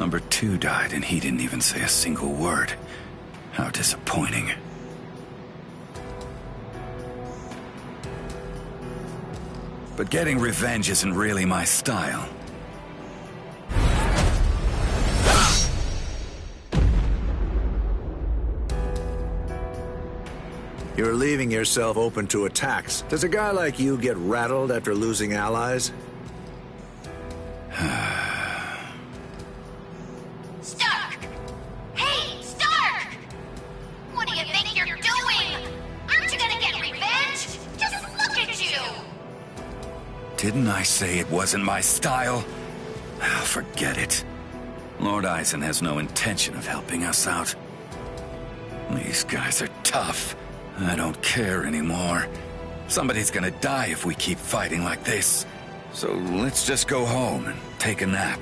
Number 2 died and he didn't even say a single word. How disappointing. But getting revenge isn't really my style. You're leaving yourself open to attacks. Does a guy like you get rattled after losing allies? Stark! Hey, Stark! What do you think you're doing? Aren't you gonna get revenge? Just look at you! Didn't I say it wasn't my style? Forget it. Lord Eisen has no intention of helping us out. These guys are tough. I don't care anymore. Somebody's gonna die if we keep fighting like this. So let's just go home and take a nap.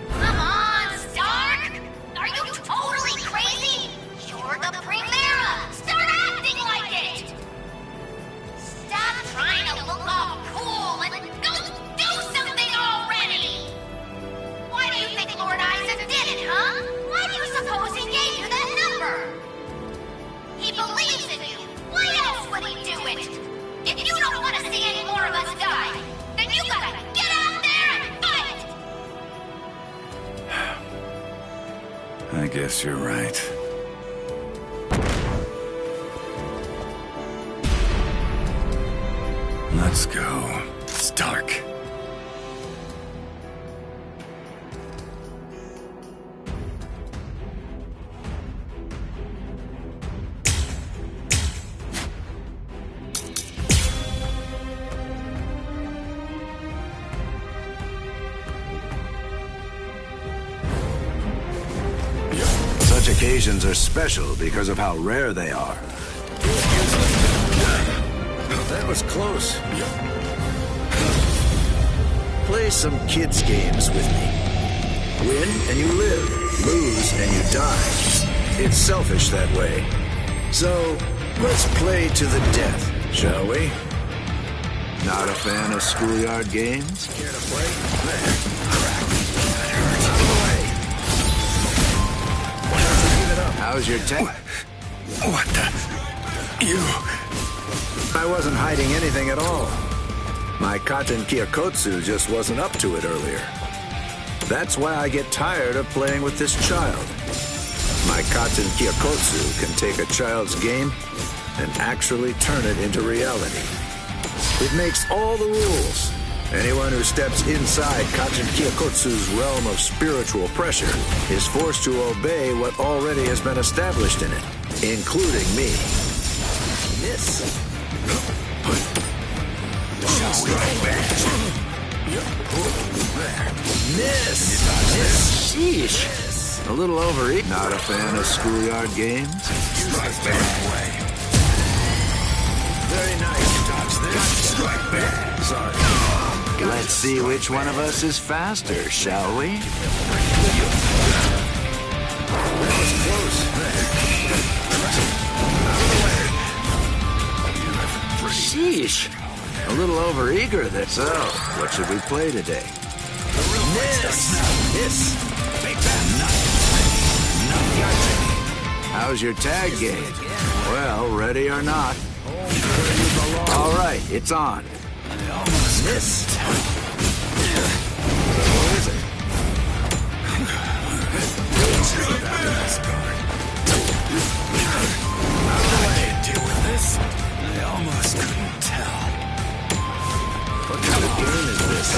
Come on, Stark! Are you totally crazy? You're the Primera! Start acting like it! Stop trying to look all cool and go do something already! Why do you think Lord Eisen did it, huh? Why do you suppose he gave you that number? He believes in you. Why else would he do it? If you don't want to see any more of us die, then you gotta get out there and fight! I guess you're right. Let's go, Stark. Such occasions are special because of how rare they are. That was close. Play some kids' games with me. Win and you live. Lose and you die. It's selfish that way. So, let's play to the death, shall we? Not a fan of schoolyard games? Care to play? How's your tech? What the? You... I wasn't hiding anything at all. My Katen Kyokotsu just wasn't up to it earlier. That's why I get tired of playing with this child. My Katen Kyokotsu can take a child's game and actually turn it into reality. It makes all the rules. Anyone who steps inside Katen Kyokotsu's realm of spiritual pressure is forced to obey what already has been established in it, including me. Miss. Miss. Sheesh. A little overeat. Not a fan of schoolyard games? Very nice. Dodge this. Strike back. Sorry. Let's see which one of us is faster, shall we? That was close. Sheesh. A little overeager there. So, what should we play today? Miss. How's your tag game? Well, ready or not. All right, it's on. Miss. What is it? I can't deal with this. I almost couldn't tell. What kind of game is this?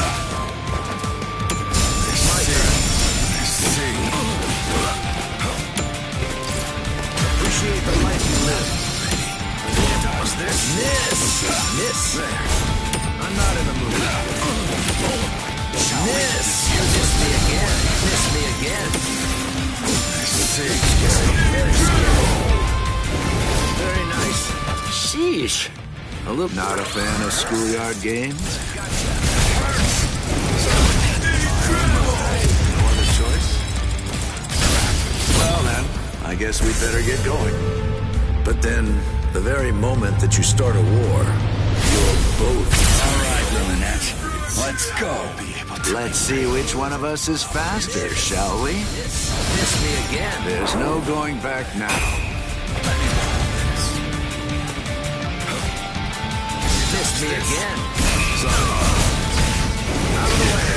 Appreciate the life you live. Dodge this. Miss. I'm not in the mood. Miss. You missed me again. Missed me again. Very scary. Very nice. Sheesh. A little. Not a fan of schoolyard games? No other choice? Well then, I guess we'd better get going. But then, the very moment that you start a war, you're both. All right, Lillinette. Let's go. Let's see which one of us is faster, shall we? Miss me again. There's no going back now. Miss me again. Out of the way.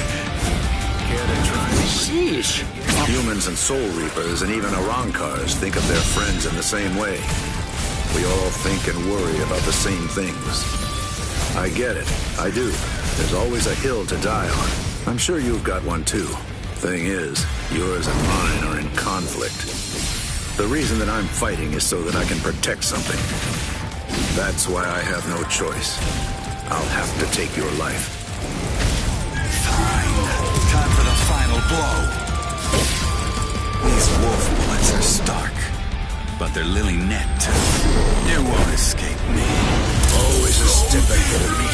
Care to try? Sheesh. Humans and Soul Reapers and even Arankars think of their friends in the same way. We all think and worry about the same things. I get it. I do. There's always a hill to die on. I'm sure you've got one too. Thing is, yours and mine are in conflict. The reason that I'm fighting is so that I can protect something. That's why I have no choice. I'll have to take your life. Fine. Time for the final blow. These wolf bullets are stark, but they're Lily Net too. You won't escape me. Always a step ahead of me.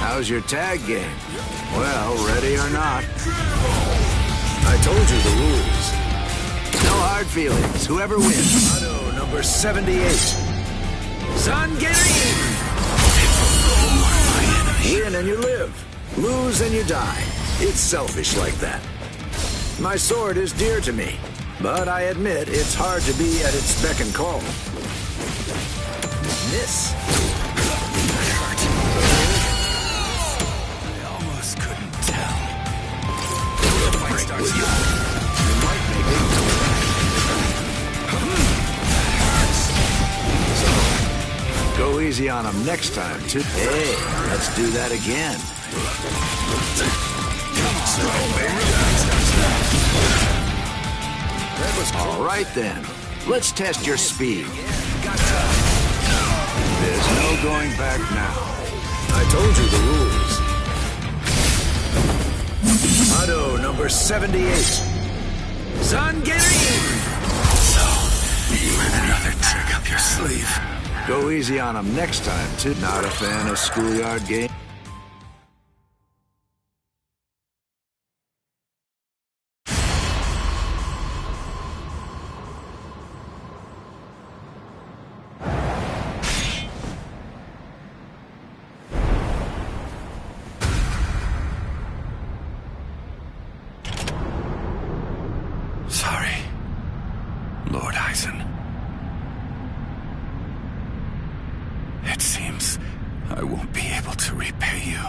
How's your tag game? Well, ready or not. I told you the rules. No hard feelings. Whoever wins. Auto number 78. Zangerin! Win and you live. Lose and you die. It's selfish like that. My sword is dear to me, but I admit it's hard to be at its beck and call. Miss. That hurt. I almost couldn't tell. The fight starts now. You might make it. So, go easy on him next time, too. Hey, let's do that again. All right then, let's test your speed. There's no going back now. I told you the rules. Auto number 78. Zangerin! So, you had another trick up your sleeve. Go easy on him next time, too. Not a fan of schoolyard games? Sorry, Lord Eisen. It seems I won't be able to repay you.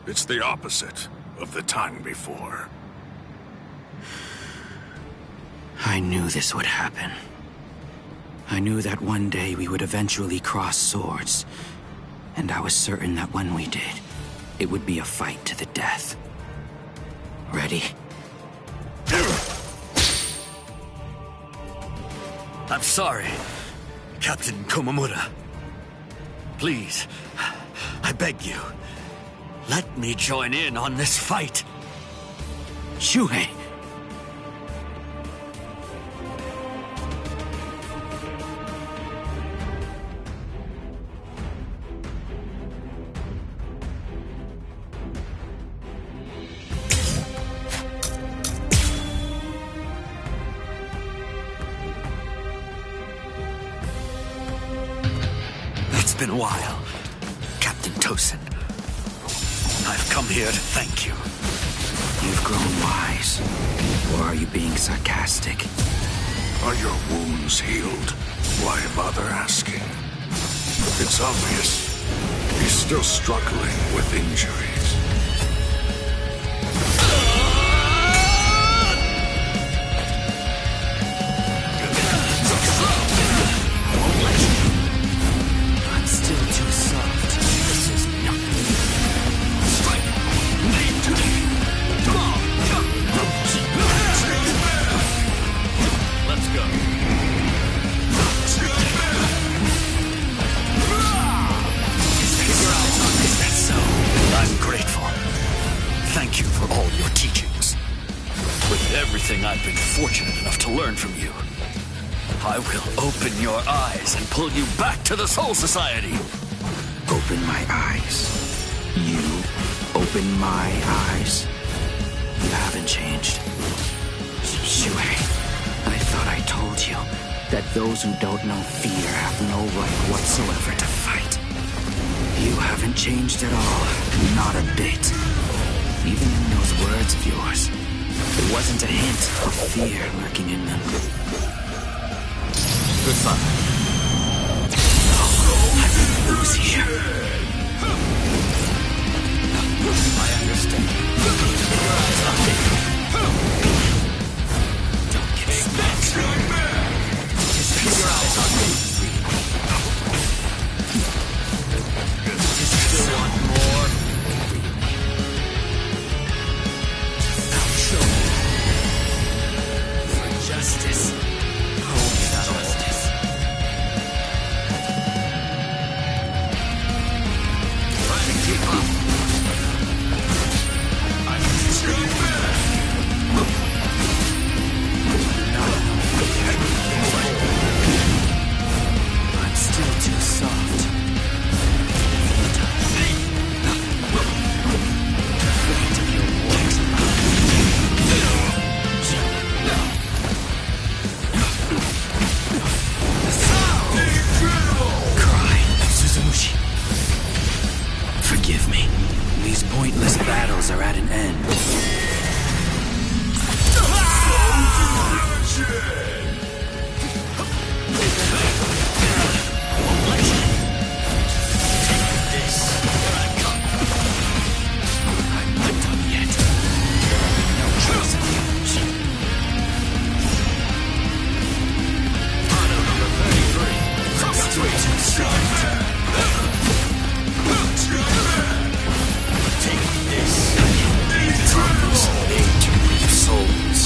It's the opposite of the time before. I knew this would happen. I knew that one day we would eventually cross swords. And I was certain that when we did, it would be a fight to the death. Ready? I'm sorry, Captain Komamura. Please, I beg you, let me join in on this fight. Shuhei! It's been a while, Captain Tosin. I've come here to thank you. You've grown wise. Or are you being sarcastic? Are your wounds healed? Why bother asking? It's obvious. He's still struggling with injuries. I'm still too soft. This is nothing. Strike! from you. I will open your eyes and pull you back to the Soul Society. Open my eyes. You open my eyes. You haven't changed. Shui, I thought I told you that those who don't know fear have no right whatsoever to fight. You haven't changed at all. Not a bit. Even in those words of yours, there wasn't a hint of fear lurking in them. Goodbye. I didn't lose here. I understand. Keep your eyes on me. Don't get smacked. Just keep your eyes on me. Just still want more. I'll show you. For justice. Justice. Try to keep up. I'm straight back. I'm still too soft. Afraid of your words. Cry, Suzumushi. Forgive me. These pointless battles are at an end. I'm not done yet. No choice of you. Honor number 33. Straight and strong. Take this. Tongues made to reap souls.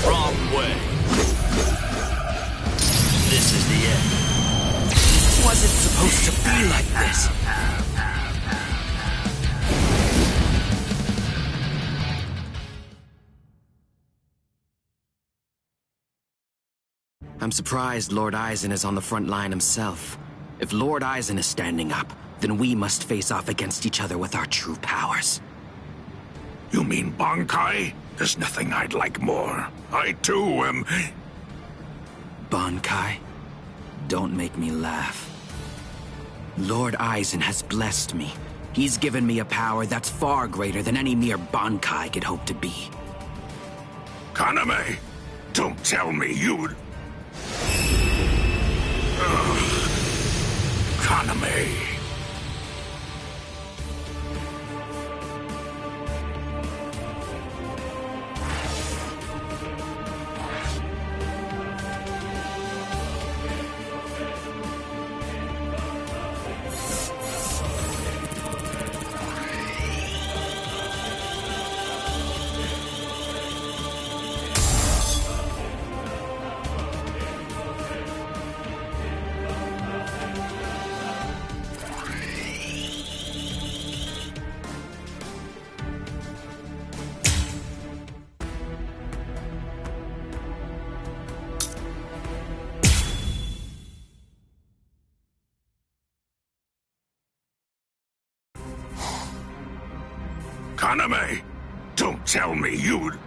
Wrong way. This is the end. It wasn't supposed to be like this. I'm surprised Lord Aizen is on the front line himself. If Lord Aizen is standing up, then we must face off against each other with our true powers. You mean Bankai? There's nothing I'd like more. I too am... Bankai? Don't make me laugh. Lord Aizen has blessed me. He's given me a power that's far greater than any mere Bankai could hope to be. Kaname, don't tell me you'd... Kaname... Kaname, don't tell me you'd...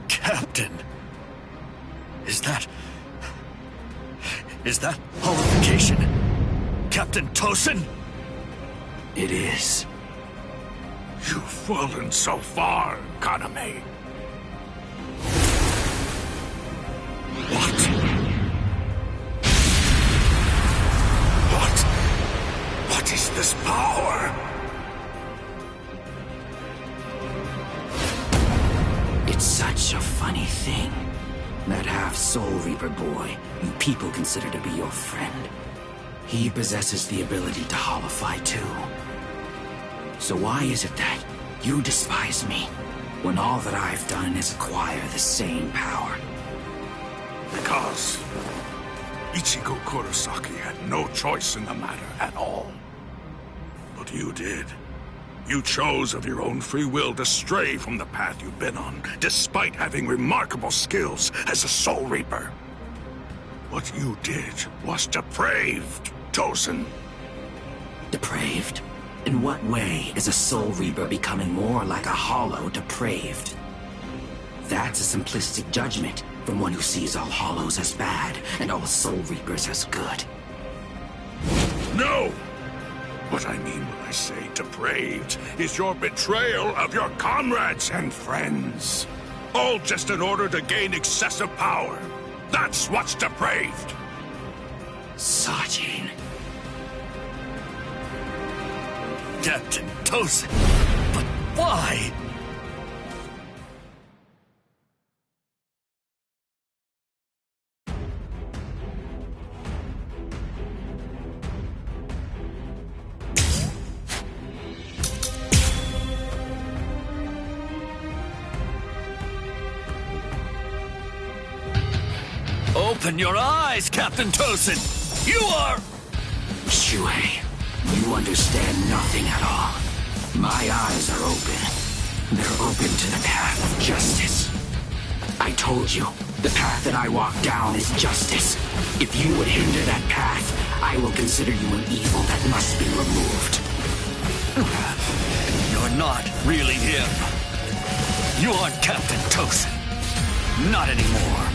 Captain! Is that holification? Captain Tosin? It is. You've fallen so far, Kaname. What? What is this power? It's such a funny thing. That half-Soul Reaper boy you people consider to be your friend. He possesses the ability to holify too. So why is it that you despise me, when all that I've done is acquire the same power? Because Ichigo Kurosaki had no choice in the matter at all. But you did. You chose of your own free will to stray from the path you've been on, despite having remarkable skills as a Soul Reaper. What you did was depraved, Tosin. Depraved? In what way is a Soul Reaper becoming more like a hollow depraved? That's a simplistic judgment from one who sees all hollows as bad and all Soul Reapers as good. No! What I mean when I say depraved is your betrayal of your comrades and friends. All just in order to gain excessive power. That's what's depraved. Sajin. Captain Tosin. But why? Open your eyes, Captain Tosin! You are... Shuhei, you understand nothing at all. My eyes are open. They're open to the path of justice. I told you, the path that I walk down is justice. If you would hinder that path, I will consider you an evil that must be removed. You're not really him. You aren't Captain Tosin. Not anymore.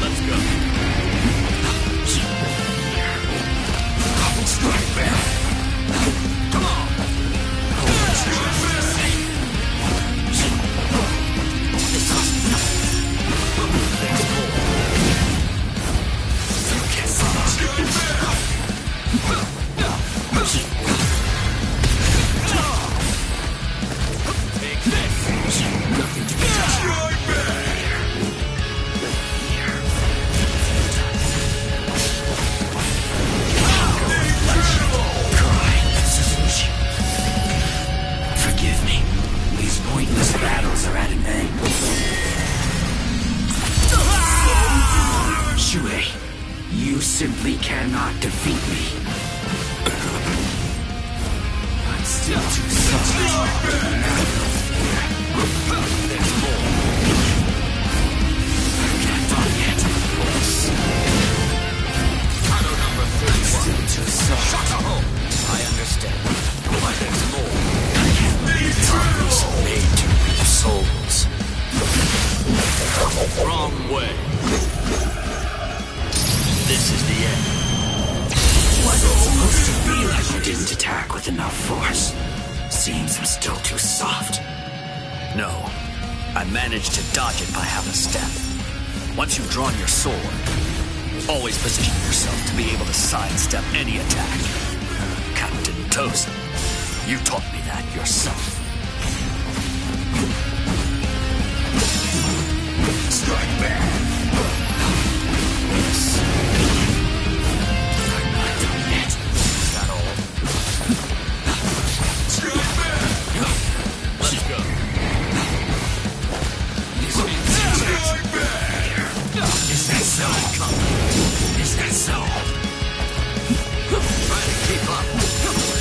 Let's go. Strike back. Come on. Take this. Nothing to be done. Forgive me. These pointless battles are at an end. Shuhei, you simply cannot defeat me. I'm still too soft. There's more. I'm not done yet. Shadow number 31. Still too soft. Shut up! I understand. But there's more. I can't believe tongues made to reap souls. Wrong way. This is the end. Was it supposed to be like you didn't attack with enough force? Seems I'm still too soft. No. I managed to dodge it by half a step. Once you've drawn your sword, always position yourself to be able to sidestep any attack. Captain Tosin, you taught me that yourself. Strike back! Yes. I'm not done yet. Is that all? Strike back! Let's go. Strike back! Is that so? Is that so? Try to keep up.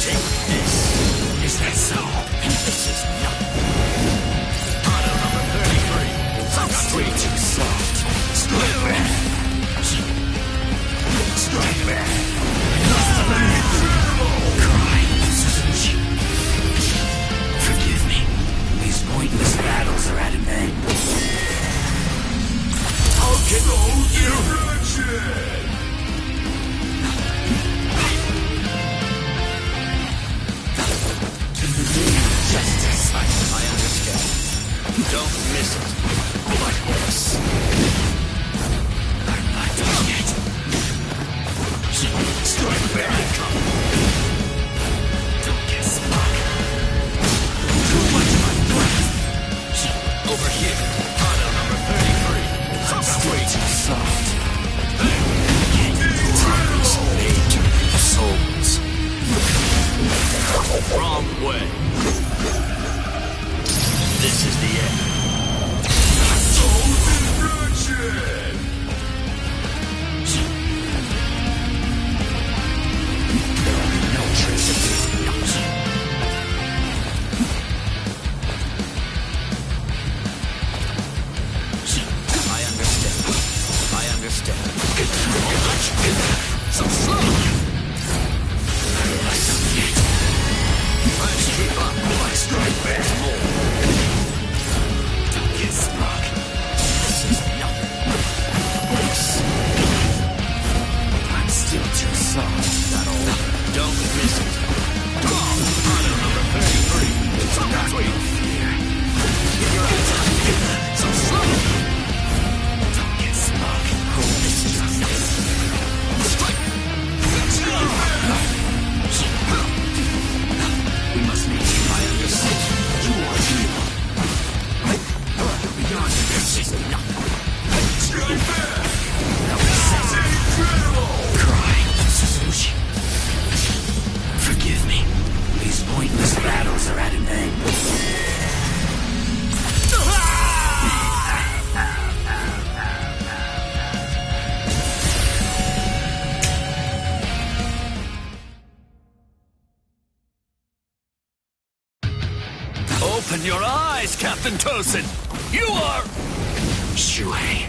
Take this. Is that so? This is nothing. Auto number 33. I'm way too soft. Strike back. Strike back. Cry, Suzuki. Forgive me. These pointless battles are at an end. I'll get you. Justice. I understand. Don't miss it. Like this. I'm not done yet. Strike back. Don't get stuck. Too much my breath. Over here. Auto number 33. I'm way too soft. Can't do tongues made to reap souls. Wrong way. This is the end. Soul destruction! Open your eyes, Captain Tosin! You are... Shuhei,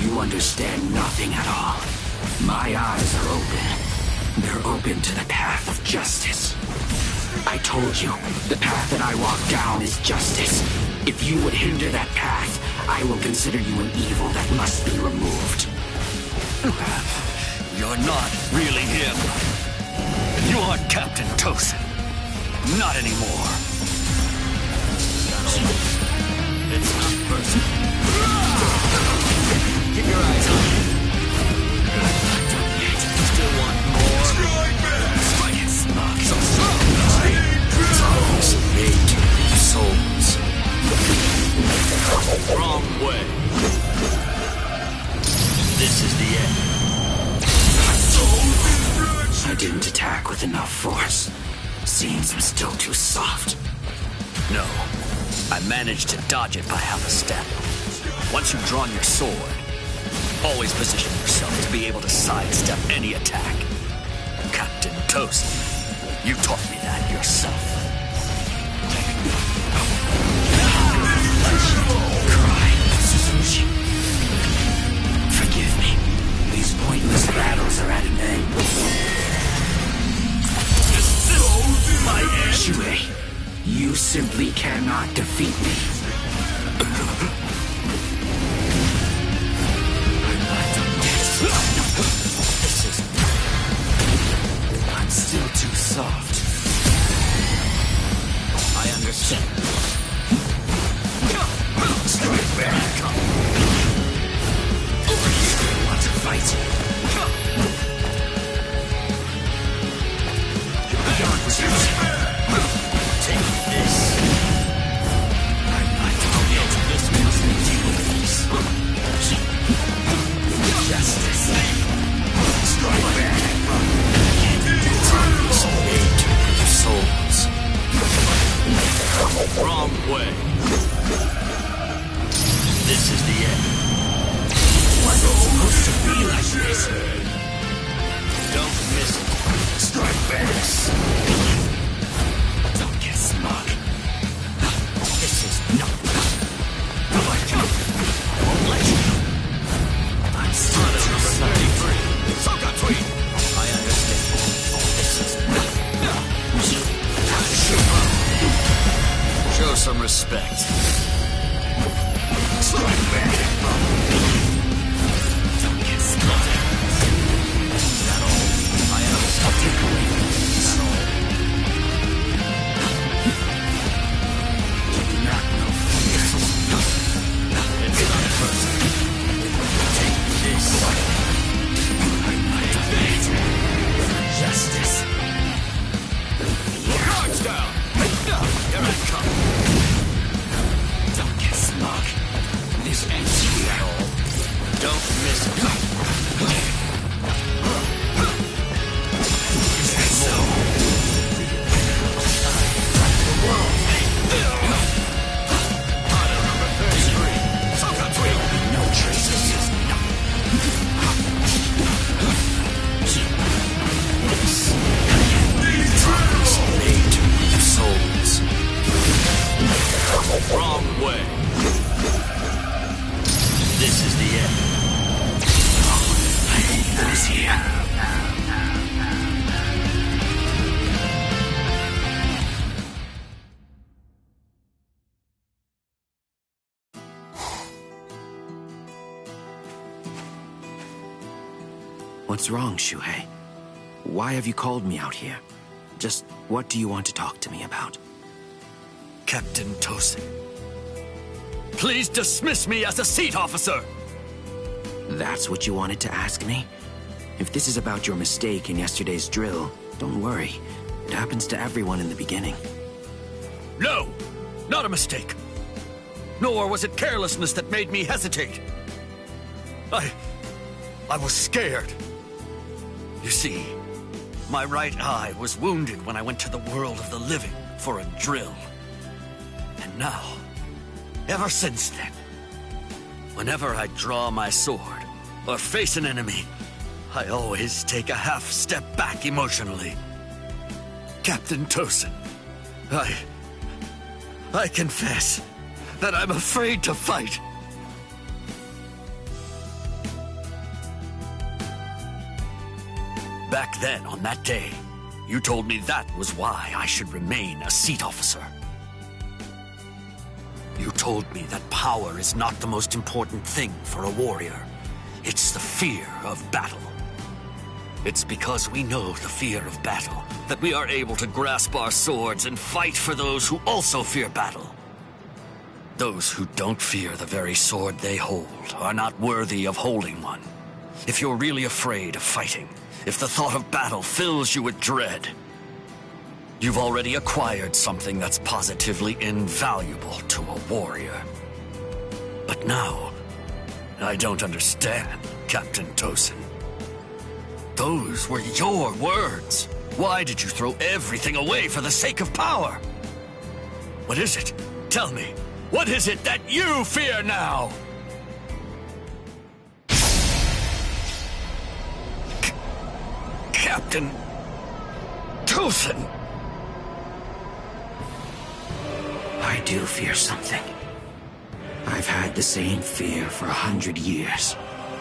you understand nothing at all. My eyes are open. They're open to the path of justice. I told you, the path that I walk down is justice. If you would hinder that path, I will consider you an evil that must be removed. You're not really him. You aren't Captain Tosin. Not anymore. It's not personal. Keep your eyes on me. Not done yet. Still want more? Strike it, smug. So strong. Tongues made to be souls. Wrong way. This is the end. I didn't attack with enough force. Seems I'm still too soft. No. I managed to dodge it by half a step. Once you've drawn your sword, always position yourself to be able to sidestep any attack. Captain Tosin, you taught me that yourself. Cry, Suzuki. Forgive me. These pointless battles are at an end. Is this my end? Shuhei, you simply cannot defeat me. I'm still too soft. I understand. Strike back. Over here, you want to fight? Beyond resistance. Take this. This must be deal with these. Justice. Strike back. Tongues made to produce souls. Wrong way. This is the end. Wasn't supposed to be like this. Don't miss it. Strike back. Don't get smug. This is not. I won't let you. I'm still number 33. Soka Tweet. I understand. This is nothing. Show some respect. Strike back. Don't get smug. Is that all? I understand. I'll take away. Is that all? You do not know fear. It's not personal. Take this. I'm not a justice. Guards down! Here I come. Don't get smug. This ends here. Don't miss it. Is that so? The world. Honor number 33. Soka Tweet. No traces. No. These tongues made to leave souls. Wrong way. This is the end. I hate this here. What's wrong, Shuhei? Why have you called me out here? Just what do you want to talk to me about? Captain Tosin, please dismiss me as a seat officer! That's what you wanted to ask me? If this is about your mistake in yesterday's drill, don't worry. It happens to everyone in the beginning. No! Not a mistake! Nor was it carelessness that made me hesitate. I was scared. You see, my right eye was wounded when I went to the world of the living for a drill. And now, ever since then, whenever I draw my sword or face an enemy, I always take a half step back emotionally. Captain Tosin, I confess that I'm afraid to fight. Back then, on that day, you told me that was why I should remain a seat officer. You told me that power is not the most important thing for a warrior. It's the fear of battle. It's because we know the fear of battle that we are able to grasp our swords and fight for those who also fear battle. Those who don't fear the very sword they hold are not worthy of holding one. If you're really afraid of fighting, if the thought of battle fills you with dread, you've already acquired something that's positively invaluable to a warrior. But now, I don't understand, Captain Tosin. Those were your words. Why did you throw everything away for the sake of power? What is it? Tell me. What is it that you fear now? Captain Tosin. I do fear something. I've had the same fear for 100 years.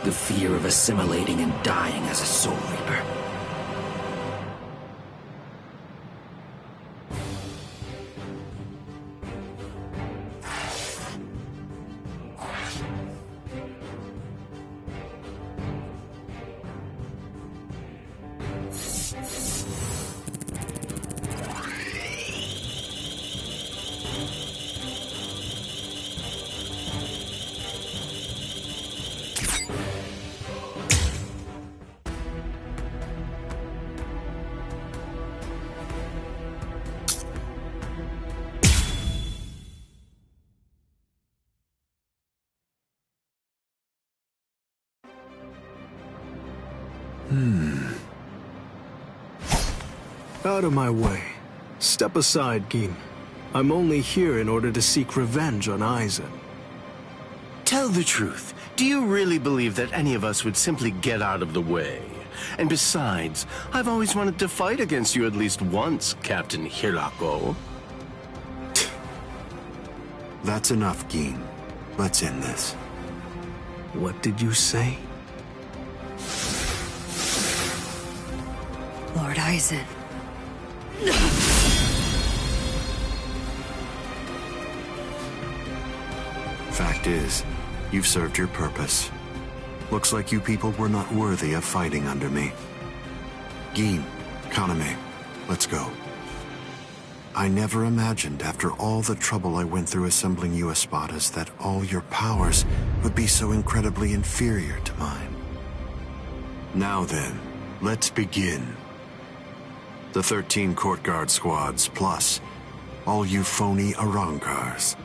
The fear of assimilating and dying as a soul reaper. Out of my way. Step aside, Gin. I'm only here in order to seek revenge on Aizen. Tell the truth. Do you really believe that any of us would simply get out of the way? And besides, I've always wanted to fight against you at least once, Captain Hirako. That's enough, Gin. Let's end this. What did you say? Lord Aizen. Fact is, you've served your purpose. Looks like you people were not worthy of fighting under me. Gin, Kaname, let's go. I never imagined, after all the trouble I went through assembling you Espadas, that all your powers would be so incredibly inferior to mine. Now then, let's begin. The 13 court guard squads, plus all you phony Arrancars.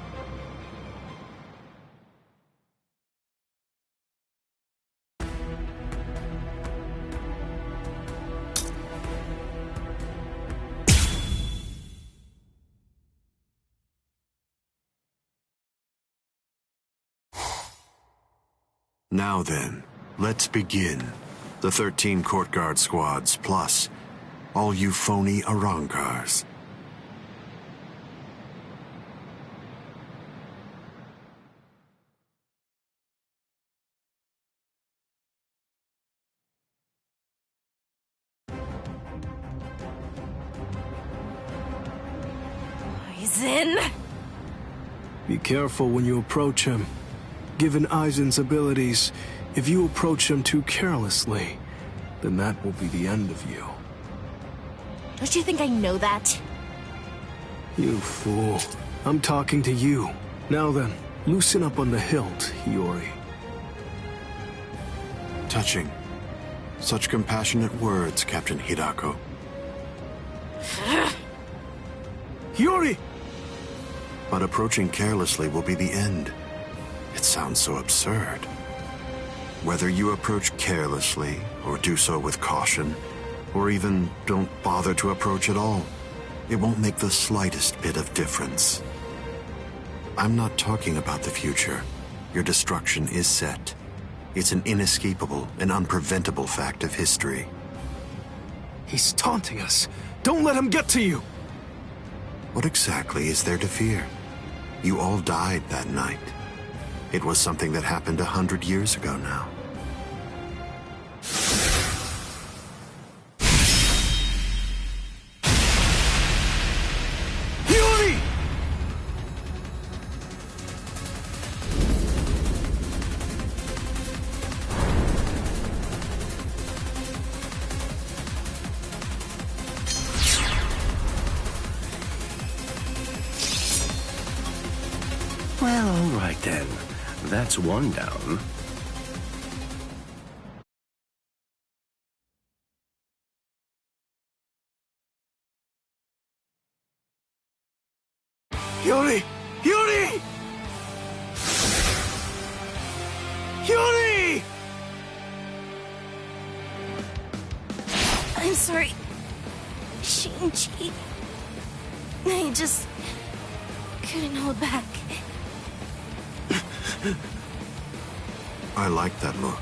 Now then, let's begin. The 13 court guard squads, plus all you phony Arrancars. Aizen! Be careful when you approach him. Given Aizen's abilities, if you approach him too carelessly, then that will be the end of you. Don't you think I know that? You fool. I'm talking to you. Now then, loosen up on the hilt, Hiyori. Touching. Such compassionate words, Captain Hirako. Hiyori! But approaching carelessly will be the end. It sounds so absurd. Whether you approach carelessly, or do so with caution, or even don't bother to approach at all, it won't make the slightest bit of difference. I'm not talking about the future. Your destruction is set. It's an inescapable and unpreventable fact of history. He's taunting us. Don't let him get to you! What exactly is there to fear? You all died that night. It was something that happened 100 years ago now. Well, all right then. That's one down. Yuri! Yuri! Yuri! I'm sorry, Shinji. I just couldn't hold back. I like that look.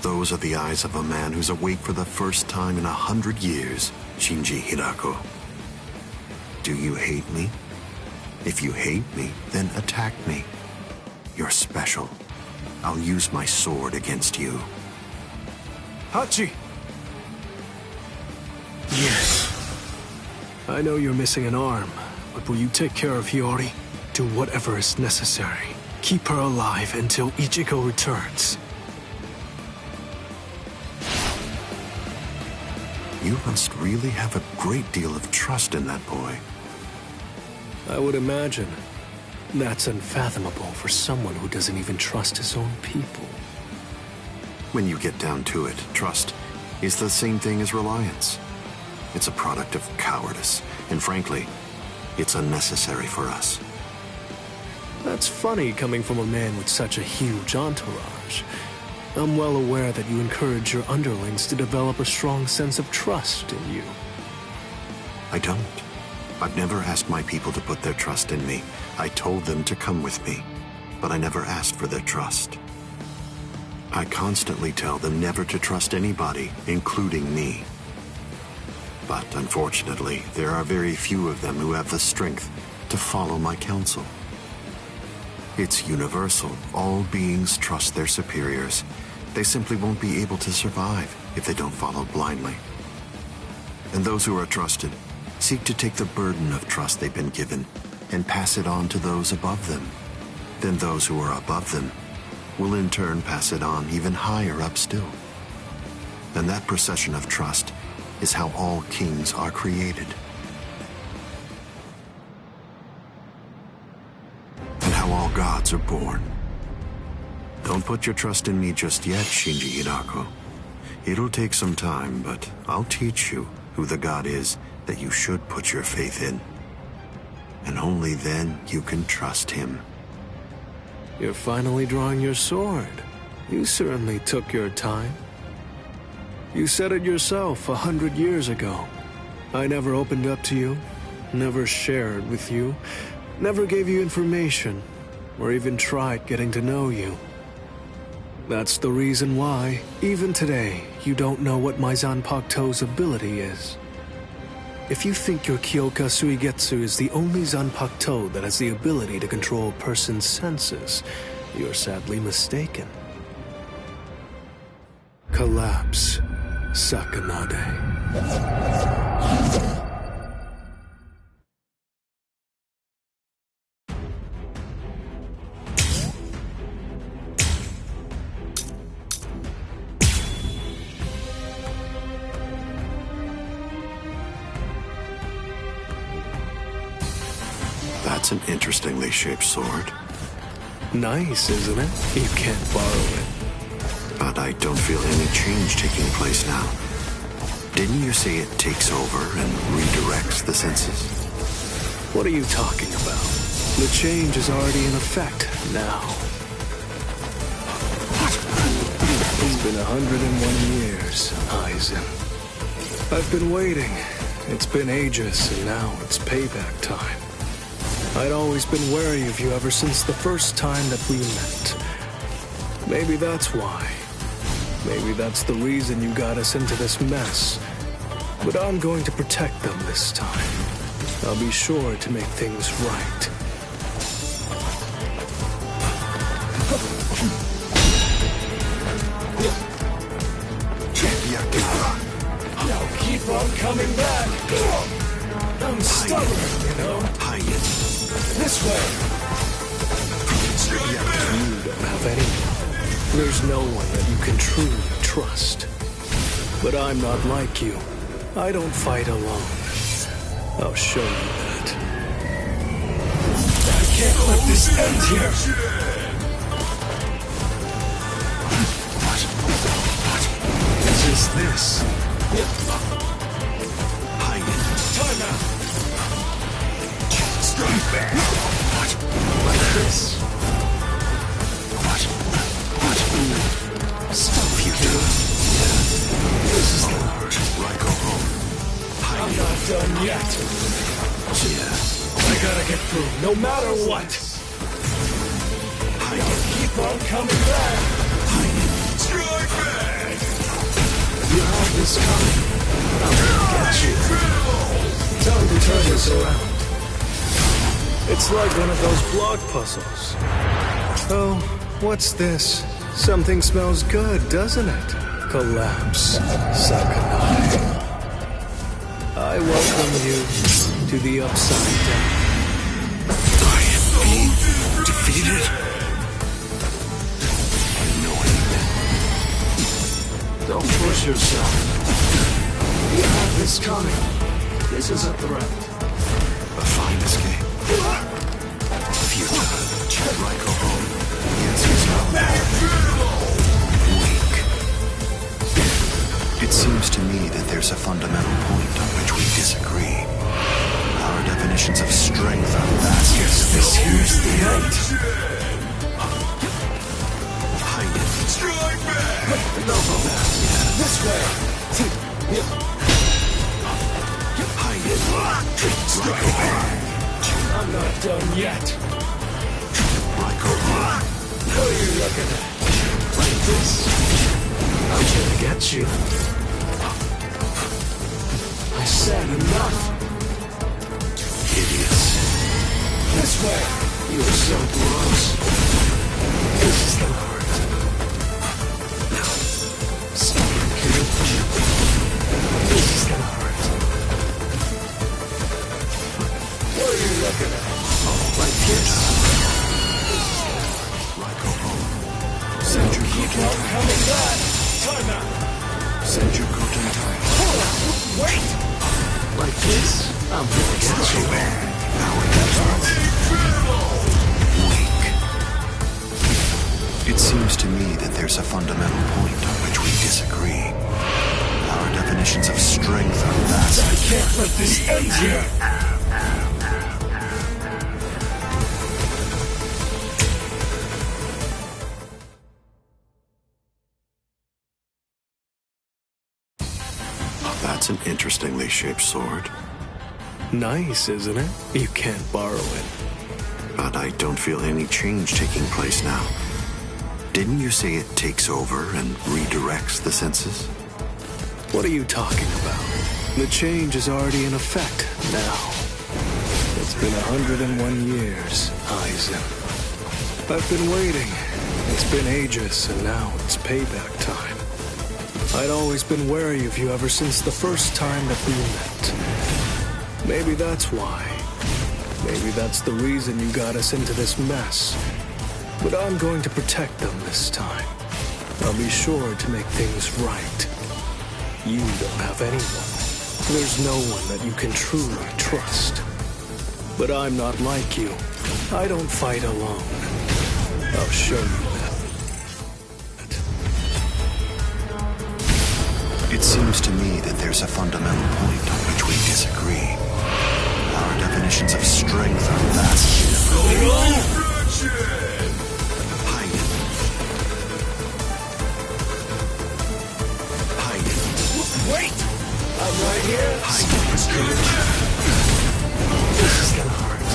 Those are the eyes of a man who's awake for the first time in 100 years, Shinji Hirako. Do you hate me? If you hate me, then attack me. You're special. I'll use my sword against you. Hachi! Yes. I know you're missing an arm, but will you take care of Hiyori? Do whatever is necessary. Keep her alive until Ichigo returns. You must really have a great deal of trust in that boy. I would imagine. That's unfathomable for someone who doesn't even trust his own people. When you get down to it, trust is the same thing as reliance. It's a product of cowardice, and frankly, it's unnecessary for us. That's funny coming from a man with such a huge entourage. I'm well aware that you encourage your underlings to develop a strong sense of trust in you. I don't. I've never asked my people to put their trust in me. I told them to come with me, but I never asked for their trust. I constantly tell them never to trust anybody, including me. But unfortunately, there are very few of them who have the strength to follow my counsel. It's universal. All beings trust their superiors. They simply won't be able to survive if they don't follow blindly. And those who are trusted seek to take the burden of trust they've been given and pass it on to those above them. Then those who are above them will in turn pass it on even higher up still. And that procession of trust is how all kings are created. And how all gods are born. Don't put your trust in me just yet, Shinji Hirako. It'll take some time, but I'll teach you who the god is that you should put your faith in. And only then you can trust him. You're finally drawing your sword. You certainly took your time. You said it yourself 100 years ago. I never opened up to you, never shared with you, never gave you information, or even tried getting to know you. That's the reason why, even today, you don't know what my Zanpakuto's ability is. If you think your Kyoka Suigetsu is the only Zanpakuto that has the ability to control a person's senses, you're sadly mistaken. Collapse, Sakanade. That's an interestingly shaped sword. Nice, isn't it? You can't borrow it. But I don't feel any change taking place now. Didn't you say it takes over and redirects the senses? What are you talking about? The change is already in effect now. It's been 101 years, Aizen. I've been waiting. It's been ages, and now it's payback time. I'd always been wary of you ever since the first time that we met. Maybe that's why. Maybe that's the reason you got us into this mess. But I'm going to protect them this time. I'll be sure to make things right. coming back. I'm stubborn, you know. Hide it. This way. You don't have anyone. There's no one that you can truly trust. But I'm not like you. I don't fight alone. I'll show you that. I can't let this end here. What is this? Hide it. Time out. Strike back. Like this. Stuff you do. This is the Lord. Right, go home. I'm not done yet. I gotta get through, no matter what. Keep on coming back. Strike back. You have this coming. I'm gonna get you. Time to turn this around. It's like one of those block puzzles. Oh, what's this? Something smells good, doesn't it? Collapse. Sakanai. I welcome you to the Upside Down. I am being defeated. Don't push yourself. You have this coming. This is a threat. A fine escape. Futile. Right, go home. The answer is no. Weak. It seems to me that there's a fundamental point on which we disagree. Our definitions of strength are vast. Yes, this here's the end. Hide it. Strike back! Enough of that. This way. Hide it. Strike back! I'm not done yet. Right, go home. What are you looking at? Like this. I'm gonna get you. I said enough. Idiots. This way. You are so gross. This is the Lord. Now, stubborn kid. This is gonna hurt. What are you looking at? Oh, like this. Right, go home. Send your keep on coming back. Time out. Send your coat in time. Hold on. Wait. Like this. I'm gonna get you. Now it hurts. Weak. It seems to me that there's a fundamental point on which we disagree. Our definitions of strength are vast. I can't let this end here. That's an interestingly shaped sword. Nice, isn't it? You can't borrow it. But I don't feel any change taking place now. Didn't you say it takes over and redirects the senses? What are you talking about? The change is already in effect now. It's been 101 years, Aizen. I've been waiting. It's been ages, and now it's payback time. I'd always been wary of you ever since the first time that we met. Maybe that's why. Maybe that's the reason you got us into this mess. But I'm going to protect them this time. I'll be sure to make things right. You don't have anyone. There's no one that you can truly trust. But I'm not like you. I don't fight alone. I'll show you that. It seems to me that there's a fundamental point on which we disagree. Our definitions of strength are vast. Hide it. Hide it. Wait! I'm right here. Hide it. This is gonna hurt.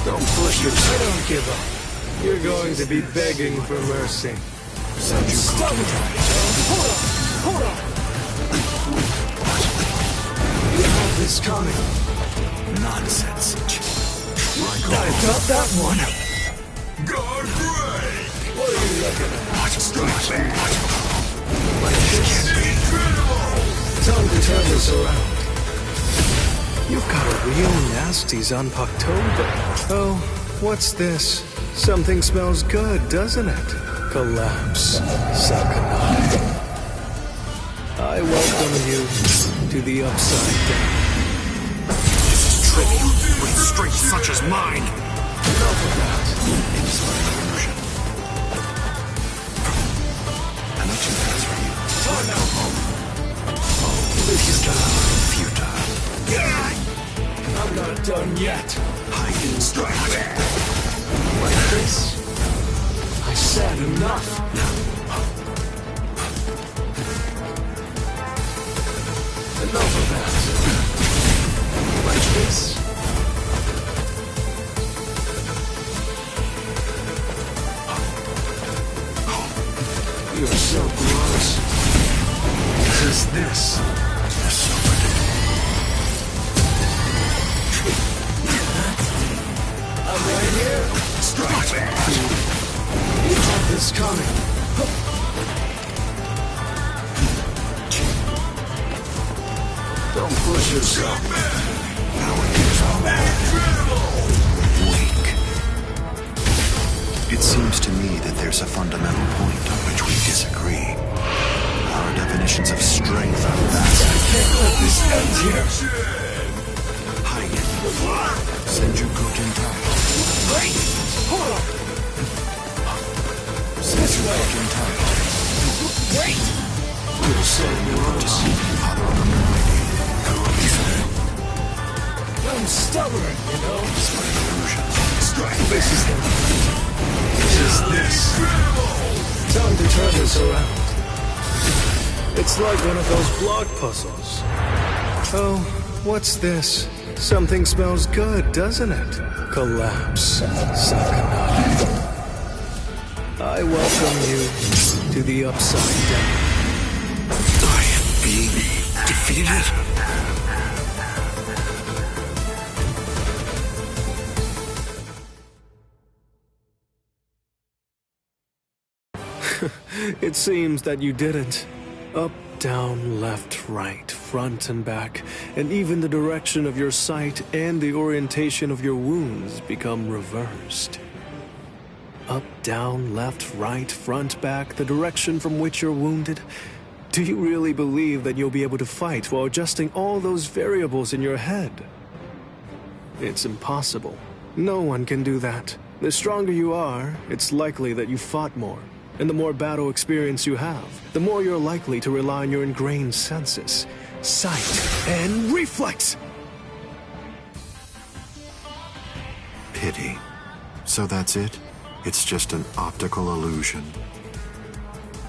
Don't push yourself. I don't give up. You're going to be begging for mercy. Stop it! Hold on! You have this coming. Nonsense. I got that one. Guard break! What are you looking at? Watch. Like this. Incredible! Time to turn this around. You've got a real nasty Zanpakuto. Oh, what's this? Something smells good, doesn't it? Collapse, Sakanai. I welcome you to the Upside Down. This is trivial with strength such as mine. Enough of that. It's but an illusion. And not too fast for you. Time out. This is futile. I'm not done yet. Hide and strike. Like this. I said enough. Enough of that. Like this. You're so gross. What is this? You're so predictable. I'm right here. Strike. You have this coming. Don't push yourself. Wake. It seems to me that there's a fundamental point on which we disagree. Our definitions of strength are vast. I can't let this end here. Hide. Send your Goten time. Wait! Hold on! This way! Goten time. Wait! You're so gross. I'm stubborn, you know? Strike. This is the... This is this. Time to turn this around. It's like one of those block puzzles. Oh, what's this? Something smells good, doesn't it? Collapse, Sakanai. I welcome you to the Upside Down. I am being defeated. It seems that you didn't. Up, down, left, right, front and back, and even the direction of your sight and the orientation of your wounds become reversed. Up, down, left, right, front, back, the direction from which you're wounded. Do you really believe that you'll be able to fight while adjusting all those variables in your head? It's impossible. No one can do that. The stronger you are, it's likely that you fought more. And the more battle experience you have, the more you're likely to rely on your ingrained senses, sight, and reflex! Pity. So that's it? It's just an optical illusion.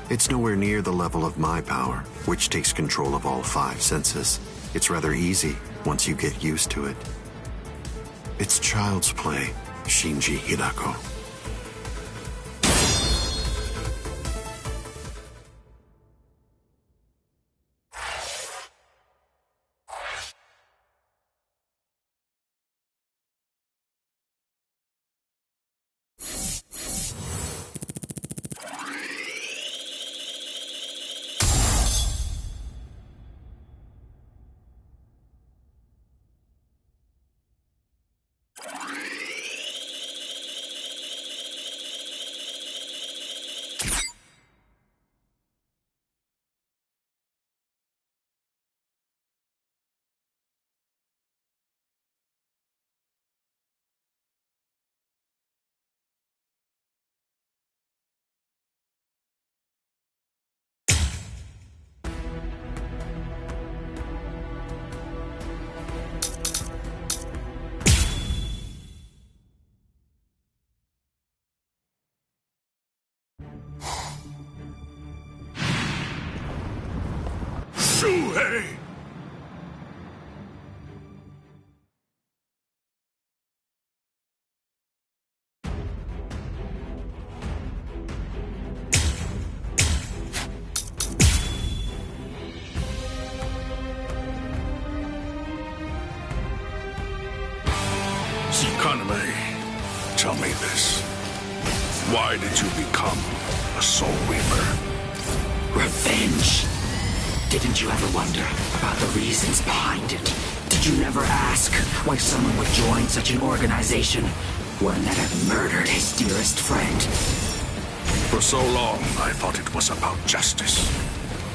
It's nowhere near the level of my power, which takes control of all 5 senses. It's rather easy once you get used to it. It's child's play, Shinji Hidako. Shuhei! Kaname, tell me this. Why did you become a Soul Reaper? Revenge. Didn't you ever wonder about the reasons behind it? Did you never ask why someone would join such an organization? One that had murdered his dearest friend. For so long, I thought it was about justice.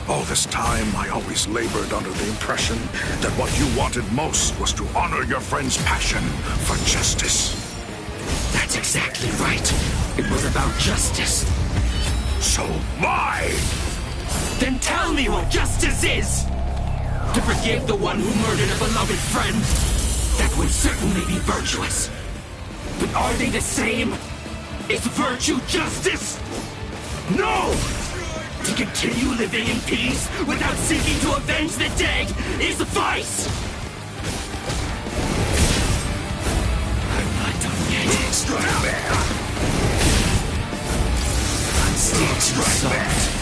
All this time, I always labored under the impression that what you wanted most was to honor your friend's passion for justice. That's exactly right. It was about justice. So why? Then tell me what justice is! To forgive the one who murdered a beloved friend? That would certainly be virtuous. But are they the same? Is virtue justice? No! To continue living in peace without seeking to avenge the dead is vice! I'm not done yet. Strike back! I'm still too soft.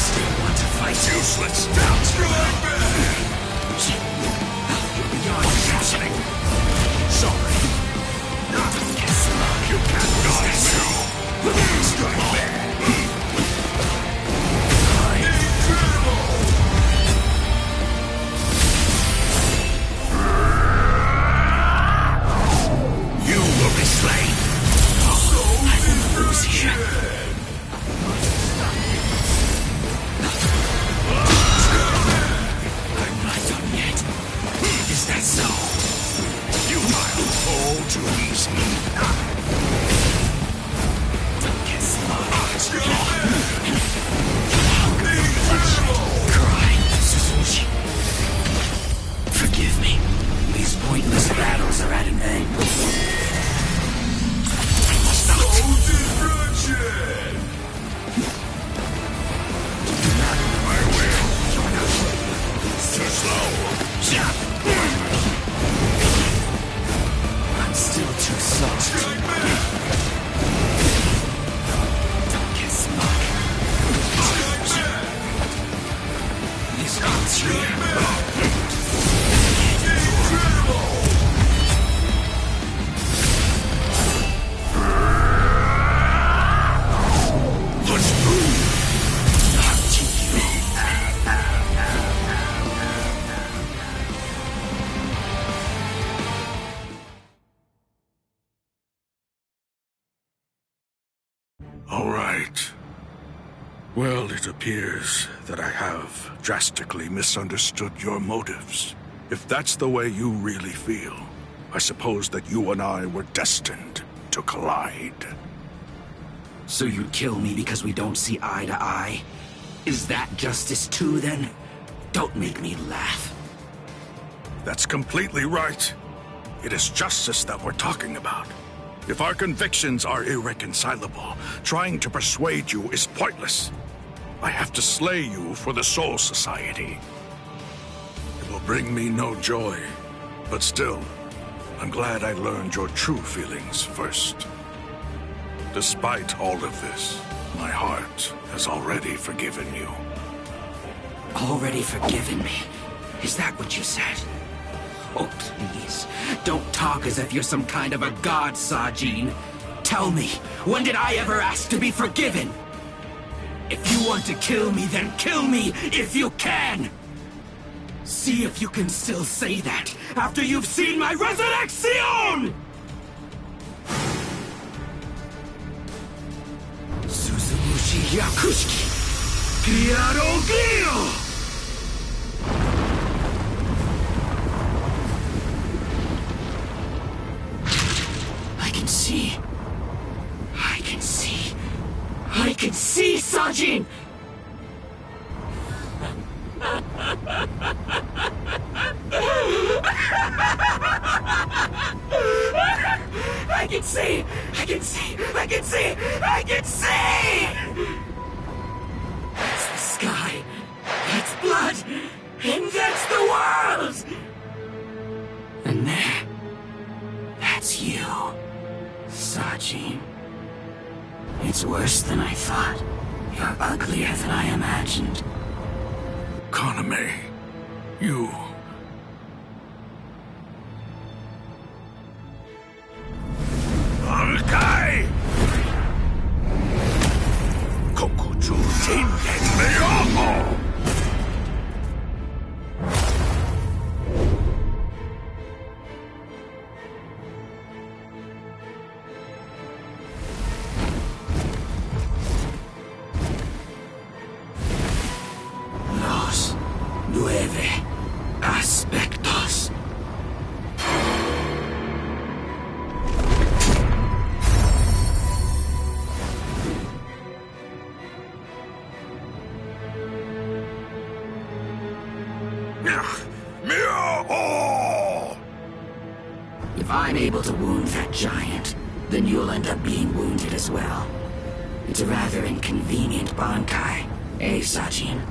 Still want to fight? Useless! Down! Strike back! You're beyond capturing. Sorry. You can't guide me! Strike back! You will be slain. I will lose here. I'm not done yet. Is that so? You might fall too easy. Don't get smart. Cry, Suzuki. Forgive me. These pointless battles are at an end. I must not. I will. You're not. Too slow. I'm still too soft. Don't get smart. This one's here. Let's move. All right. Well, it appears that I have drastically misunderstood your motives. If that's the way you really feel, I suppose that you and I were destined to collide. So you'd kill me because we don't see eye to eye? Is that justice too, then? Don't make me laugh. That's completely right. It is justice that we're talking about. If our convictions are irreconcilable, trying to persuade you is pointless. I have to slay you for the Soul Society. It will bring me no joy, but still, I'm glad I learned your true feelings first. Despite all of this, my heart has already forgiven you. Already forgiven me? Is that what you said? Oh, please, don't talk as if you're some kind of a god, Sajin. Tell me, when did I ever ask to be forgiven? If you want to kill me, then kill me if you can! See if you can still say that after you've seen my resurrection! Suzumushi Yakushiki Pierogio! I can see, Sajin! I can see! That's the sky, that's blood, and that's the world! And there, that's you, Sajin. It's worse than I thought. You're uglier than I imagined. Kaname, you... Alkai! Kokuju Tengen If I'm able to wound that giant, then you'll end up being wounded as well. It's a rather inconvenient Bankai, eh, Sajin?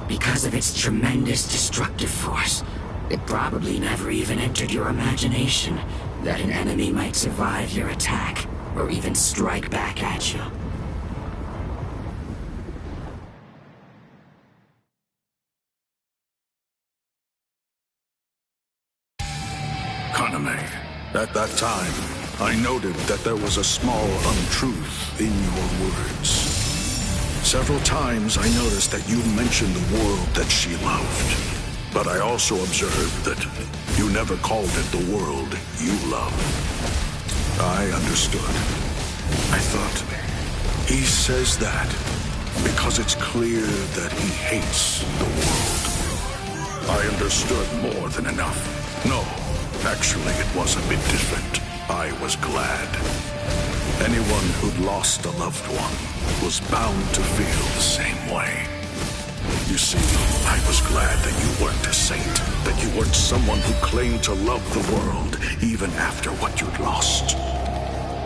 Because of its tremendous destructive force, it probably never even entered your imagination that an enemy might survive your attack, or even strike back at you. Kaname, at that time, I noted that there was a small untruth in your words. Several times I noticed that you mentioned the world that she loved, but I also observed that you never called it the world you love. I understood. I thought, he says that because it's clear that he hates the world. I understood more than enough. No, actually it was a bit different. I was glad. Anyone who'd lost a loved one was bound to feel the same way. You see, I was glad that you weren't a saint, that you weren't someone who claimed to love the world even after what you'd lost.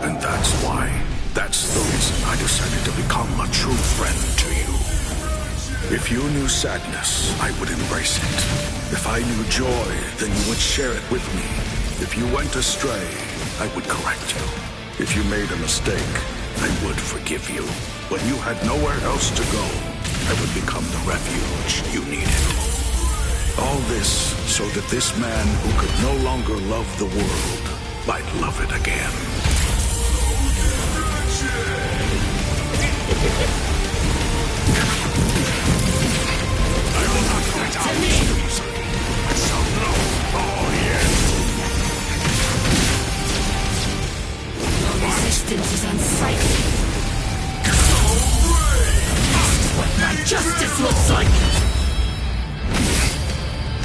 And that's the reason I decided to become a true friend to you. If you knew sadness, I would embrace it. If I knew joy, then you would share it with me. If you went astray, I would correct you. If you made a mistake, I would forgive you. When you had nowhere else to go, I would become the refuge you needed. All this so that this man who could no longer love the world might love it again. I will not go down so easily. I shall know all yet. Your resistance is unsightly. This is what my justice looks like!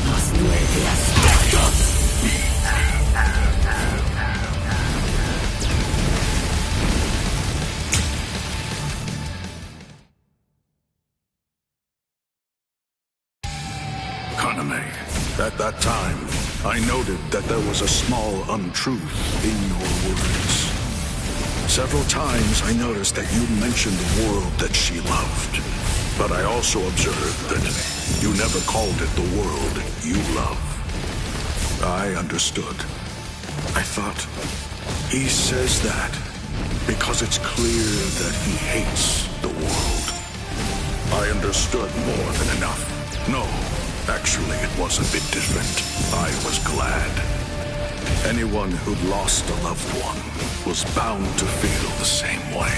Los nueve aspectos! Kaname, at that time, I noted that there was a small untruth in your words. Several times I noticed that you mentioned the world that she loved, but I also observed that you never called it the world you love. I understood. I thought, he says that because it's clear that he hates the world. I understood more than enough. No, actually it was a bit different. I was glad. Anyone who'd lost a loved one was bound to feel the same way.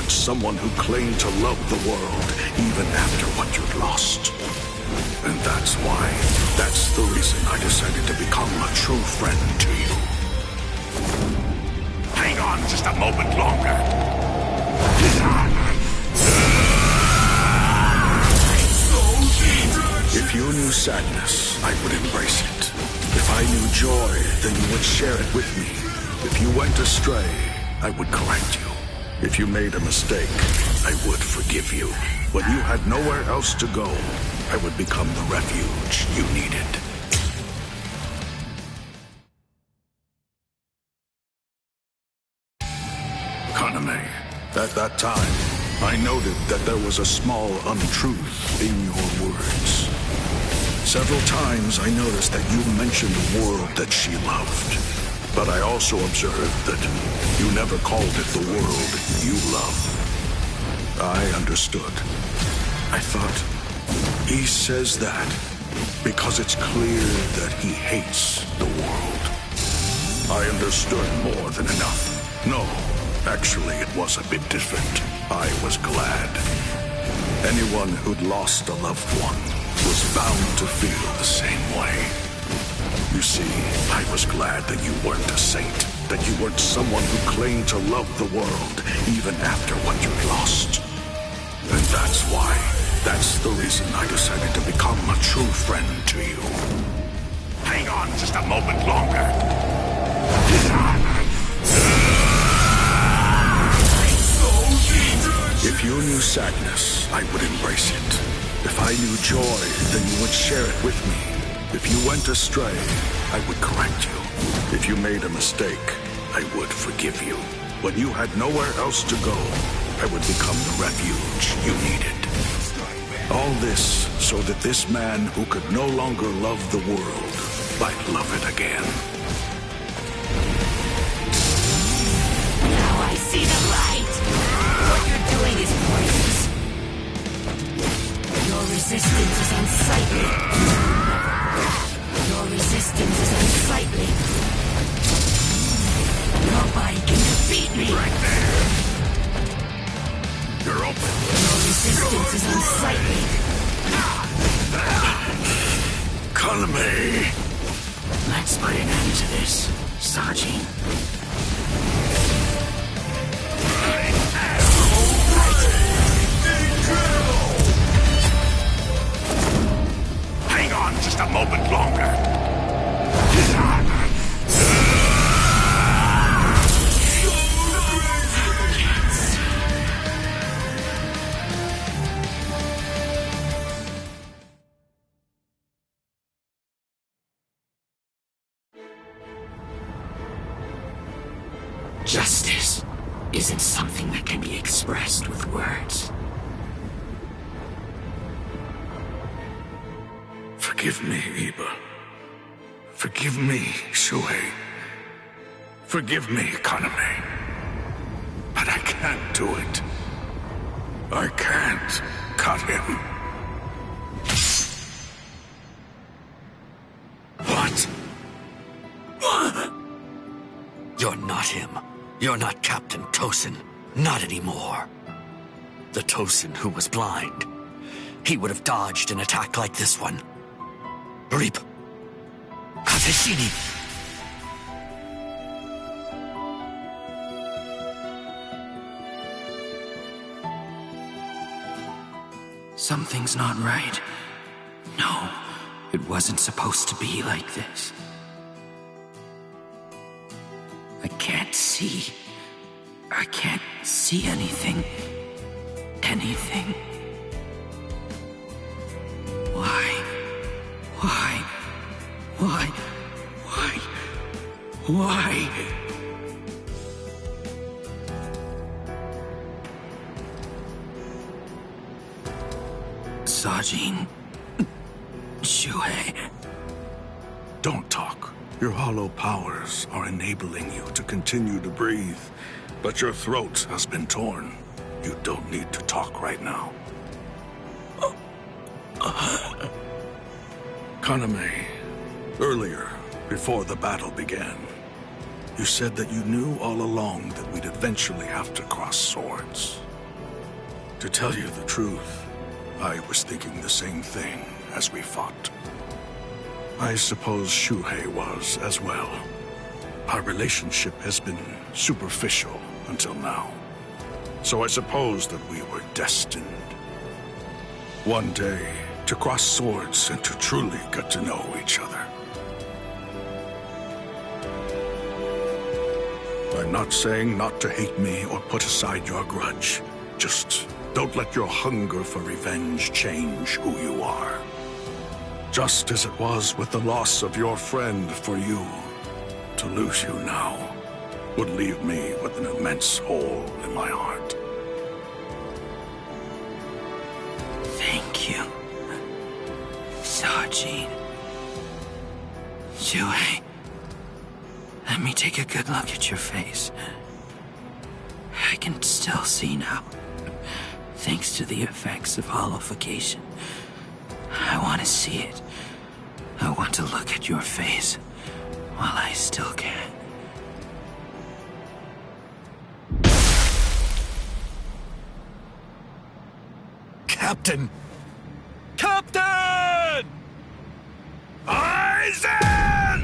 Someone who claimed to love the world even after what you'd lost. And that's the reason I decided to become a true friend to you. Hang on just a moment longer. If you knew sadness, I would embrace it. If I knew joy, then you would share it with me. If you went astray, I would correct you. If you made a mistake, I would forgive you. When you had nowhere else to go, I would become the refuge you needed. Kaname, at that time, I noted that there was a small untruth in your words. Several times I noticed that you mentioned the world that she loved. But I also observed that you never called it the world you love. I understood. I thought, he says that because it's clear that he hates the world. I understood more than enough. No, actually it was a bit different. I was glad. Anyone who'd lost a loved one was bound to feel the same way. You see, I was glad that you weren't a saint, that you weren't someone who claimed to love the world, even after what you'd lost. And that's the reason I decided to become a true friend to you. Hang on just a moment longer. If you knew sadness, I would embrace it. If I knew joy, then you would share it with me. If you went astray, I would correct you. If you made a mistake, I would forgive you. When you had nowhere else to go, I would become the refuge you needed. All this so that this man who could no longer love the world might love it again. Now I see the light. What you're doing is poisonous. Your resistance is unsightly. Your resistance is unsightly. Nobody can defeat me. Right there. You're open. Your resistance is unsightly. Kaname. Let's put an end to this, Sajin. Hang on just a moment longer. Justice isn't something that can be expressed with words. Forgive me, Iba. Forgive me, Shuhei. Forgive me, Kaname. But I can't do it. I can't cut him. What? You're not him. You're not Captain Tosin. Not anymore. The Tosin who was blind. He would have dodged an attack like this one. Reap. Kateshini. Something's not right. No, it wasn't supposed to be like this. I can't see. I can't see anything. Anything. Why? Why? Why? Why? Why? Sajin. Shuhei. Don't talk. Your hollow powers are enabling you to continue to breathe, but your throat has been torn. You don't need to talk right now. Kaname, earlier, before the battle began, you said that you knew all along that we'd eventually have to cross swords. To tell you the truth, I was thinking the same thing as we fought. I suppose Shuhei was as well. Our relationship has been superficial until now. So I suppose that we were destined. One day, to cross swords and to truly get to know each other. I'm not saying not to hate me or put aside your grudge. Just don't let your hunger for revenge change who you are. Just as it was with the loss of your friend for you, to lose you now would leave me with an immense hole in my heart. Thank you, Sajin. Shuhei, let me take a good look at your face. I can still see now, thanks to the effects of hollowification. I want to see it. I want to look at your face while I still can. Captain! Captain! Aizen!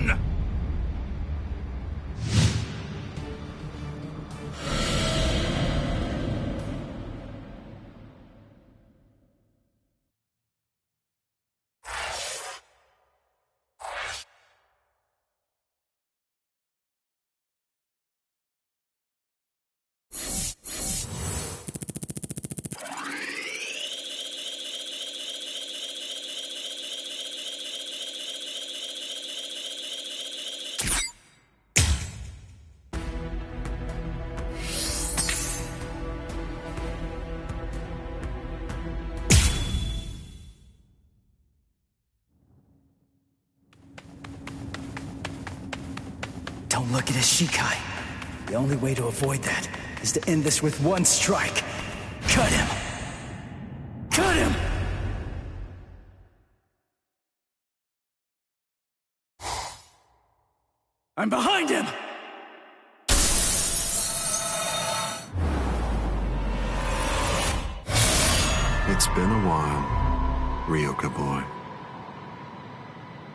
Don't look at his Shikai. The only way to avoid that is to end this with one strike. Cut him! Cut him! I'm behind him! It's been a while, Ryoka boy.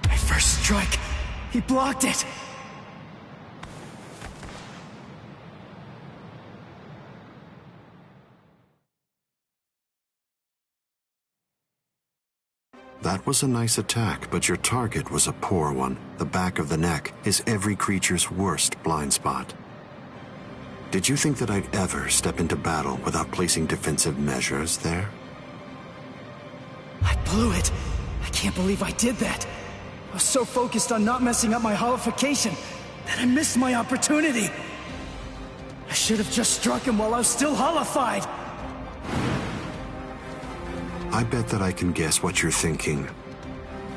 My first strike! He blocked it! That was a nice attack, but your target was a poor one. The back of the neck is every creature's worst blind spot. Did you think that I'd ever step into battle without placing defensive measures there? I blew it! I can't believe I did that! I was so focused on not messing up my holification that I missed my opportunity! I should have just struck him while I was still holified! I bet that I can guess what you're thinking.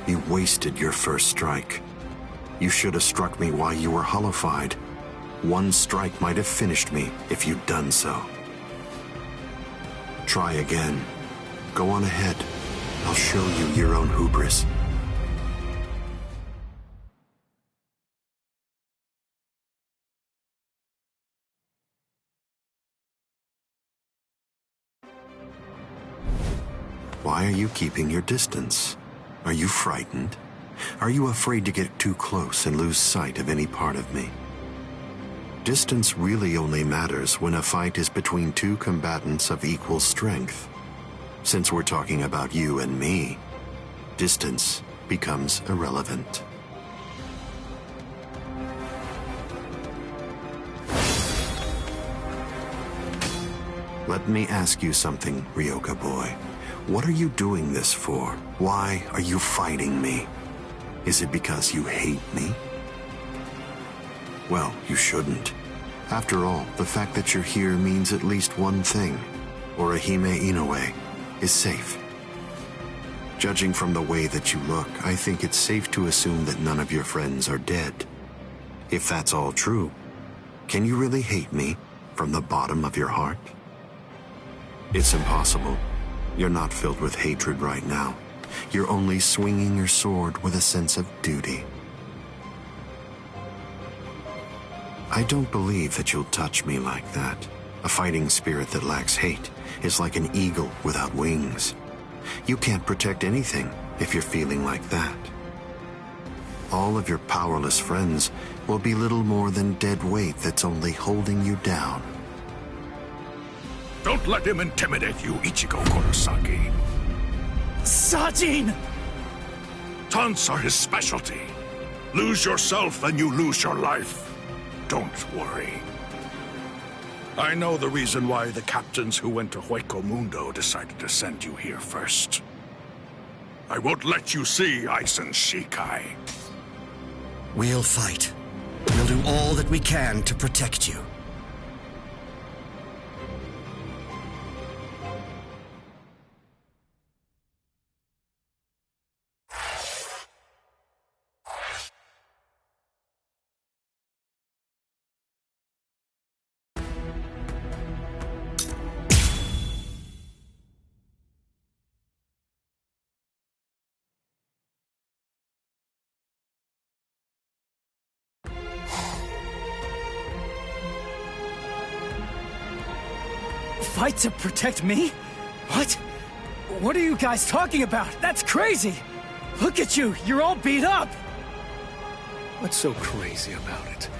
You wasted your first strike. You should have struck me while you were holified. One strike might have finished me if you'd done so. Try again. Go on ahead. I'll show you your own hubris. Why are you keeping your distance? Are you frightened? Are you afraid to get too close and lose sight of any part of me? Distance really only matters when a fight is between two combatants of equal strength. Since we're talking about you and me, distance becomes irrelevant. Let me ask you something, Ryoka boy. What are you doing this for? Why are you fighting me? Is it because you hate me? Well, you shouldn't. After all, the fact that you're here means at least one thing. Orihime Inoue is safe. Judging from the way that you look, I think it's safe to assume that none of your friends are dead. If that's all true, can you really hate me from the bottom of your heart? It's impossible. You're not filled with hatred right now. You're only swinging your sword with a sense of duty. I don't believe that you'll touch me like that. A fighting spirit that lacks hate is like an eagle without wings. You can't protect anything if you're feeling like that. All of your powerless friends will be little more than dead weight that's only holding you down. Don't let him intimidate you, Ichigo Kurosaki. Sajin! Taunts are his specialty. Lose yourself and you lose your life. Don't worry. I know the reason why the captains who went to Hueco Mundo decided to send you here first. I won't let you see Aizen Shikai. We'll fight. We'll do all that we can to protect you. Fight to protect me? What? What are you guys talking about? That's crazy! Look at you, you're all beat up! What's so crazy about it?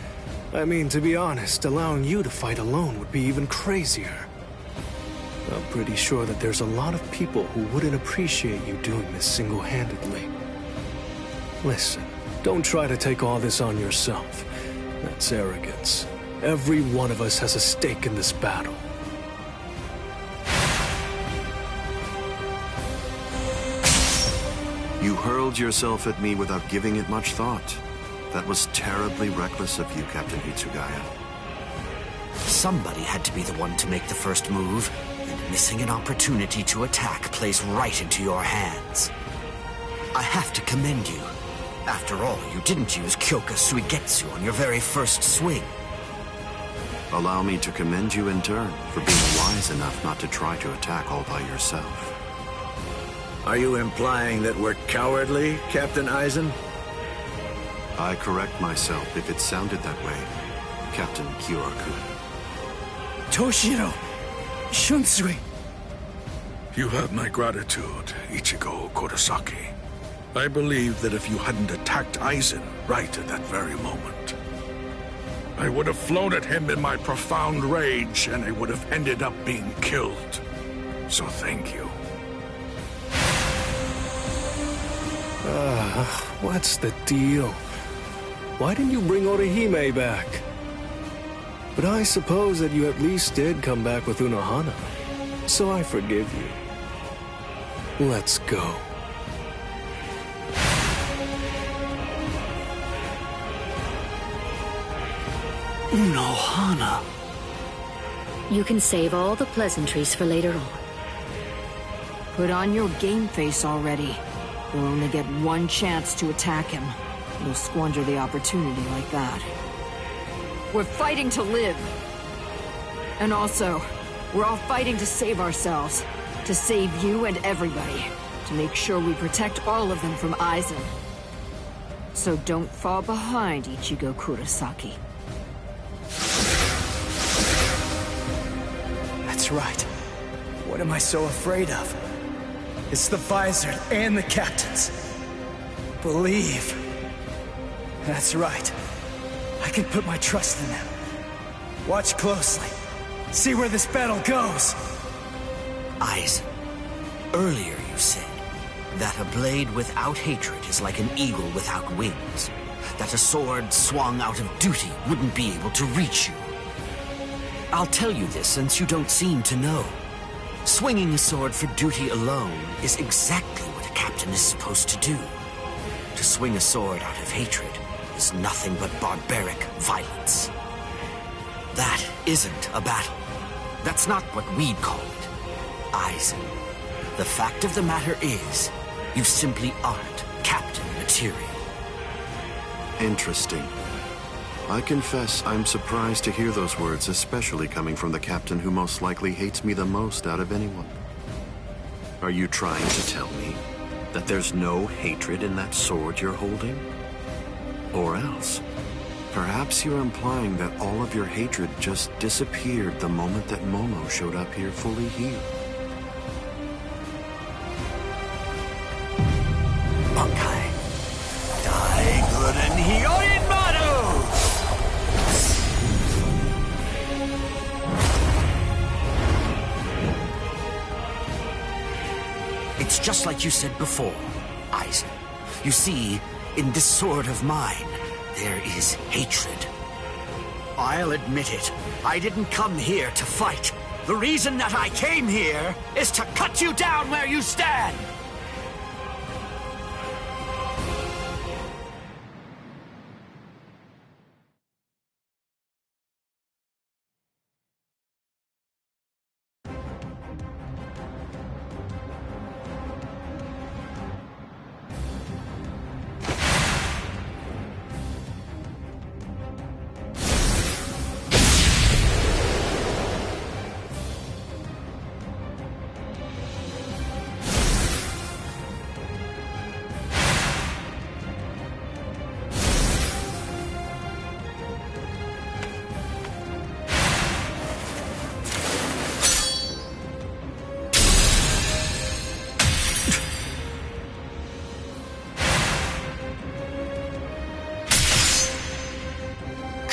I mean, to be honest, allowing you to fight alone would be even crazier. I'm pretty sure that there's a lot of people who wouldn't appreciate you doing this single-handedly. Listen, don't try to take all this on yourself. That's arrogance. Every one of us has a stake in this battle. You hurled yourself at me without giving it much thought. That was terribly reckless of you, Captain Hitsugaya. Somebody had to be the one to make the first move, and missing an opportunity to attack plays right into your hands. I have to commend you. After all, you didn't use Kyoka Suigetsu on your very first swing. Allow me to commend you in turn for being wise enough not to try to attack all by yourself. Are you implying that we're cowardly, Captain Eisen? I correct myself if it sounded that way, Captain Kyoraku. Toshiro! Shunsui! You have my gratitude, Ichigo Kurosaki. I believe that if you hadn't attacked Eisen right at that very moment, I would have flown at him in my profound rage, and I would have ended up being killed. So thank you. What's the deal? Why didn't you bring Orihime back? But I suppose that you at least did come back with Unohana, so I forgive you. Let's go. Unohana. You can save all the pleasantries for later on. Put on your game face already. You'll only get one chance to attack him. You'll squander the opportunity like that. We're fighting to live. And also, we're all fighting to save ourselves. To save you and everybody. To make sure we protect all of them from Eisen. So don't fall behind, Ichigo Kurosaki. That's right. What am I so afraid of? It's the Vizard and the captains. Believe. That's right. I can put my trust in them. Watch closely. See where this battle goes. Eisen, earlier you said that a blade without hatred is like an eagle without wings. That a sword swung out of duty wouldn't be able to reach you. I'll tell you this since you don't seem to know. Swinging a sword for duty alone is exactly what a captain is supposed to do. To swing a sword out of hatred is nothing but barbaric violence. That isn't a battle. That's not what we'd call it. Eisen, the fact of the matter is, you simply aren't captain material. Interesting. I confess I'm surprised to hear those words, especially coming from the captain who most likely hates me the most out of anyone. Are you trying to tell me that there's no hatred in that sword you're holding? Or else, perhaps you're implying that all of your hatred just disappeared the moment that Momo showed up here fully healed. Bankai. Daiguren Hyoin Maru! It's just like you said before, Eisen. You see, in this sword of mine, there is hatred. I'll admit it. I didn't come here to fight. The reason that I came here is to cut you down where you stand!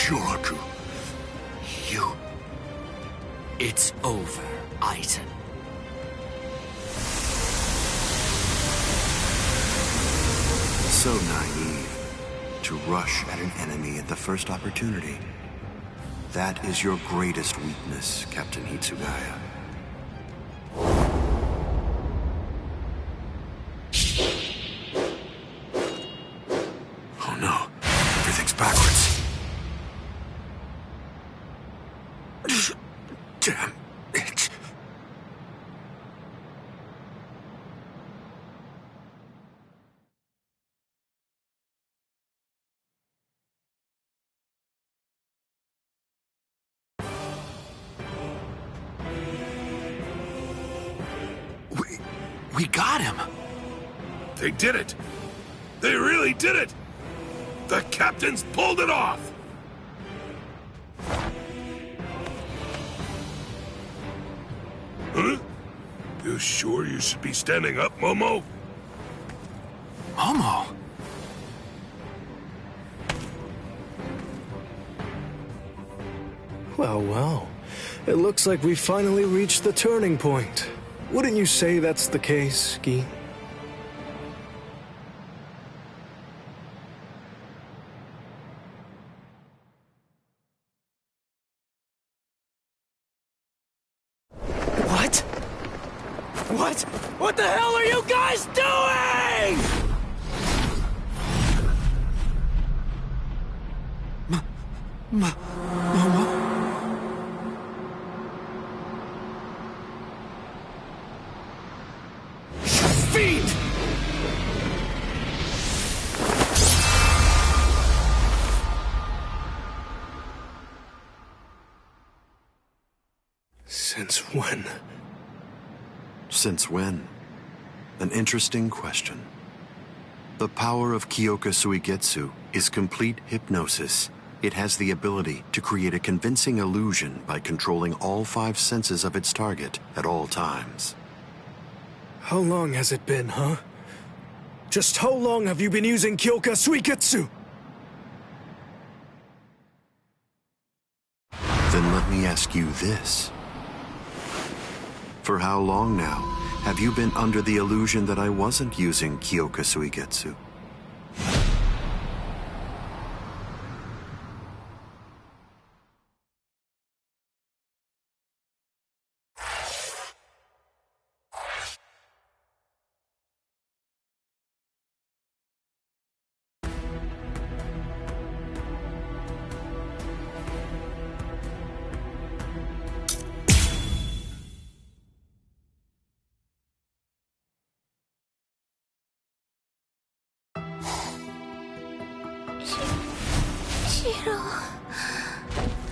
Kyoraku, you... It's over, Eisen. So naive to rush at an enemy at the first opportunity. That is your greatest weakness, Captain Hitsugaya. Oh no, everything's backwards. Damn. We got him! They did it! They really did it! The captains pulled it off! Huh? You sure you should be standing up, Momo? Momo? Well, well. It looks like we finally reached the turning point. Wouldn't you say that's the case, Gi? What? What? What the hell are you guys doing? Momo? Feet! Since when? Since when? An interesting question. The power of Kyoka Suigetsu is complete hypnosis. It has the ability to create a convincing illusion by controlling all 5 senses of its target at all times. How long has it been, huh? Just how long have you been using Kyoka Suigetsu? Then let me ask you this. For how long now have you been under the illusion that I wasn't using Kyoka Suigetsu? Shiro...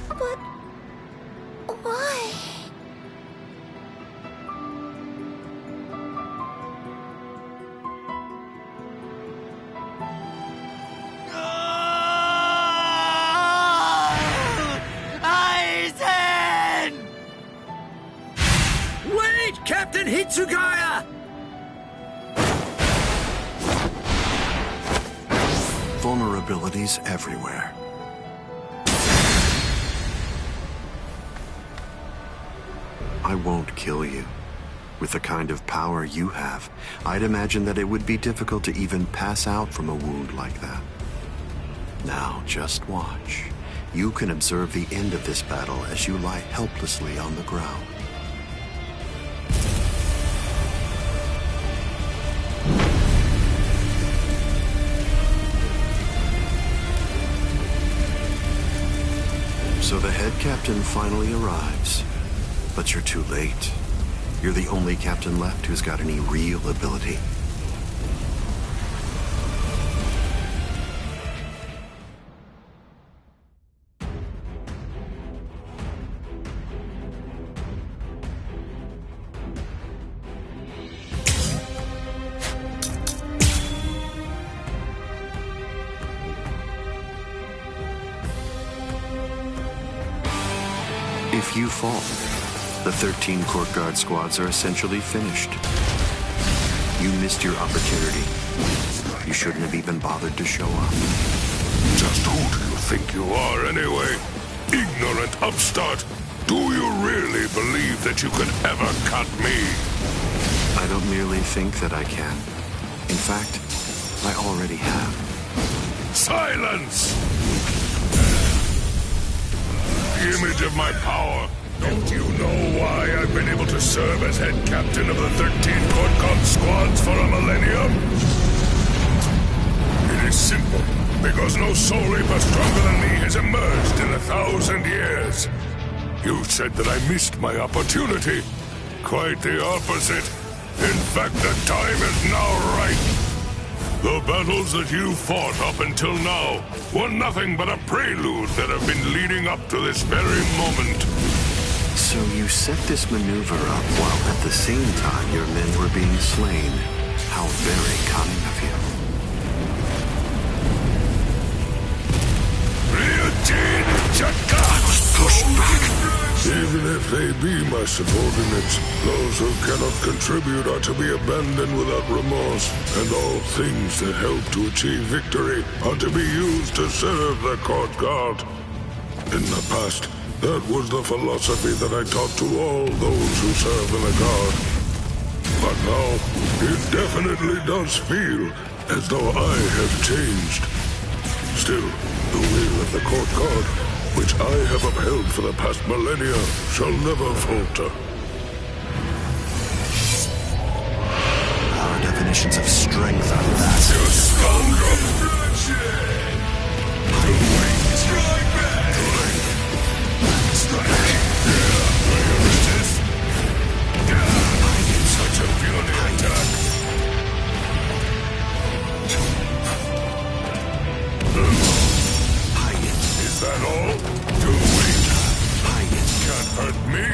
But... why? Aizen! Wait, Captain Hitsugaya! Vulnerabilities everywhere. I won't kill you. With the kind of power you have, I'd imagine that it would be difficult to even pass out from a wound like that. Now, just watch. You can observe the end of this battle as you lie helplessly on the ground. So the head captain finally arrives. But you're too late. You're the only captain left who's got any real ability. If you fall, the 13 court guard squads are essentially finished. You missed your opportunity. You shouldn't have even bothered to show up. Just who do you think you are, anyway? Ignorant upstart! Do you really believe that you could ever cut me? I don't merely think that I can. In fact, I already have. Silence! The image of my power. Don't you know why I've been able to serve as head captain of the 13 court guard squads for a millennium? It is simple. Because no soul reaper stronger than me has emerged in 1,000 years. You said that I missed my opportunity. Quite the opposite. In fact, the time is now right. The battles that you fought up until now were nothing but a prelude that have been leading up to this very moment. So you set this maneuver up while at the same time your men were being slain. How very cunning of you. I was pushed back. Even if they be my subordinates, those who cannot contribute are to be abandoned without remorse, and all things that help to achieve victory are to be used to serve the court guard. In the past, that was the philosophy that I taught to all those who serve in the guard. But now, it definitely does feel as though I have changed. Still, the will of the court guard, which I have upheld for the past millennia, shall never falter. Our definitions of strength are vast. You scoundrel! Strike back! Such a puny attack! Is that all? Too weak. Can't hurt me.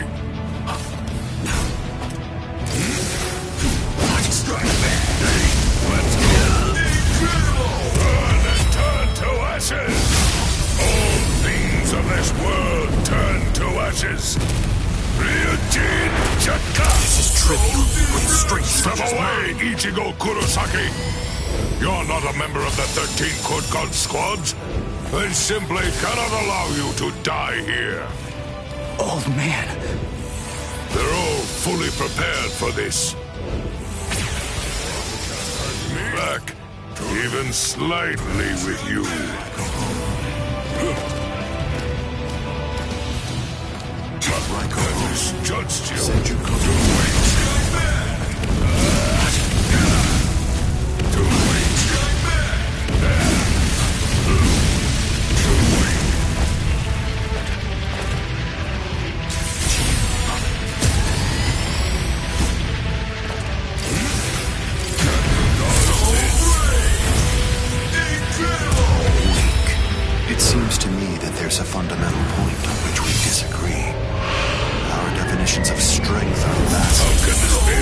Strike back. Let's go. Burn and turn to ashes. All things of this world turn to ashes. Ryujin Chaka. This is trivial. With strength. Step away, Ichigo Kurosaki. You're not a member of the 13 Court Guard squads. They simply cannot allow you to die here. Old man. They're all fully prepared for this. Back, even slightly with you. I misjudged you. It seems to me that there's a fundamental point on which we disagree. Our definitions of strength are vast. How can this be?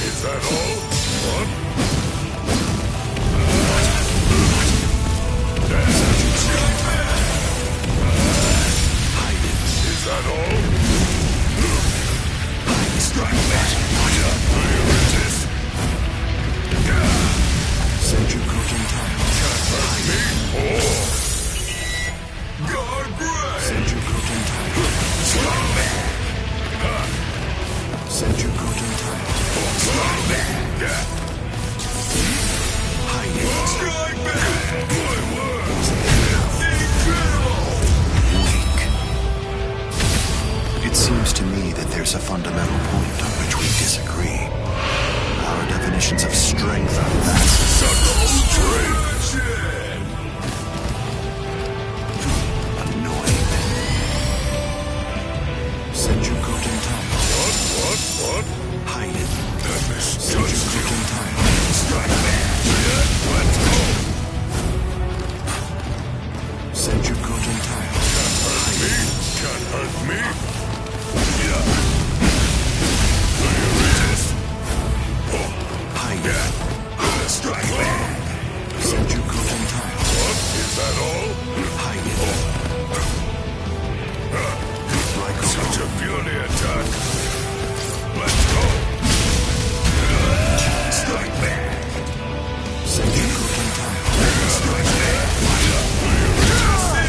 Is that all? What? Is that all? Strike back! Will you resist? Senjuko Gentai. Can't hurt me. Oh! Guard break! Senjuko Gentai. Strike back! Senjuko Gentai. Strike back! Strike back! My word! Incredible! Weak. It seems to me that there's a fundamental point on which we disagree. Our definitions of strength are vast. Subtle strength! Annoying. Senjuko Gentai. What? Hide it. That misjudged Senjuko you. Gentai. Strike back! Let's go! Senjuko Gentai. Can't hurt me! Yeah. Will you resist? Hide it. Strike back! Senjuko Gentai. What? Is that all? Hide it. Such a puny attack! Let's go! Strike back! Senjuko Gentai. Strike back!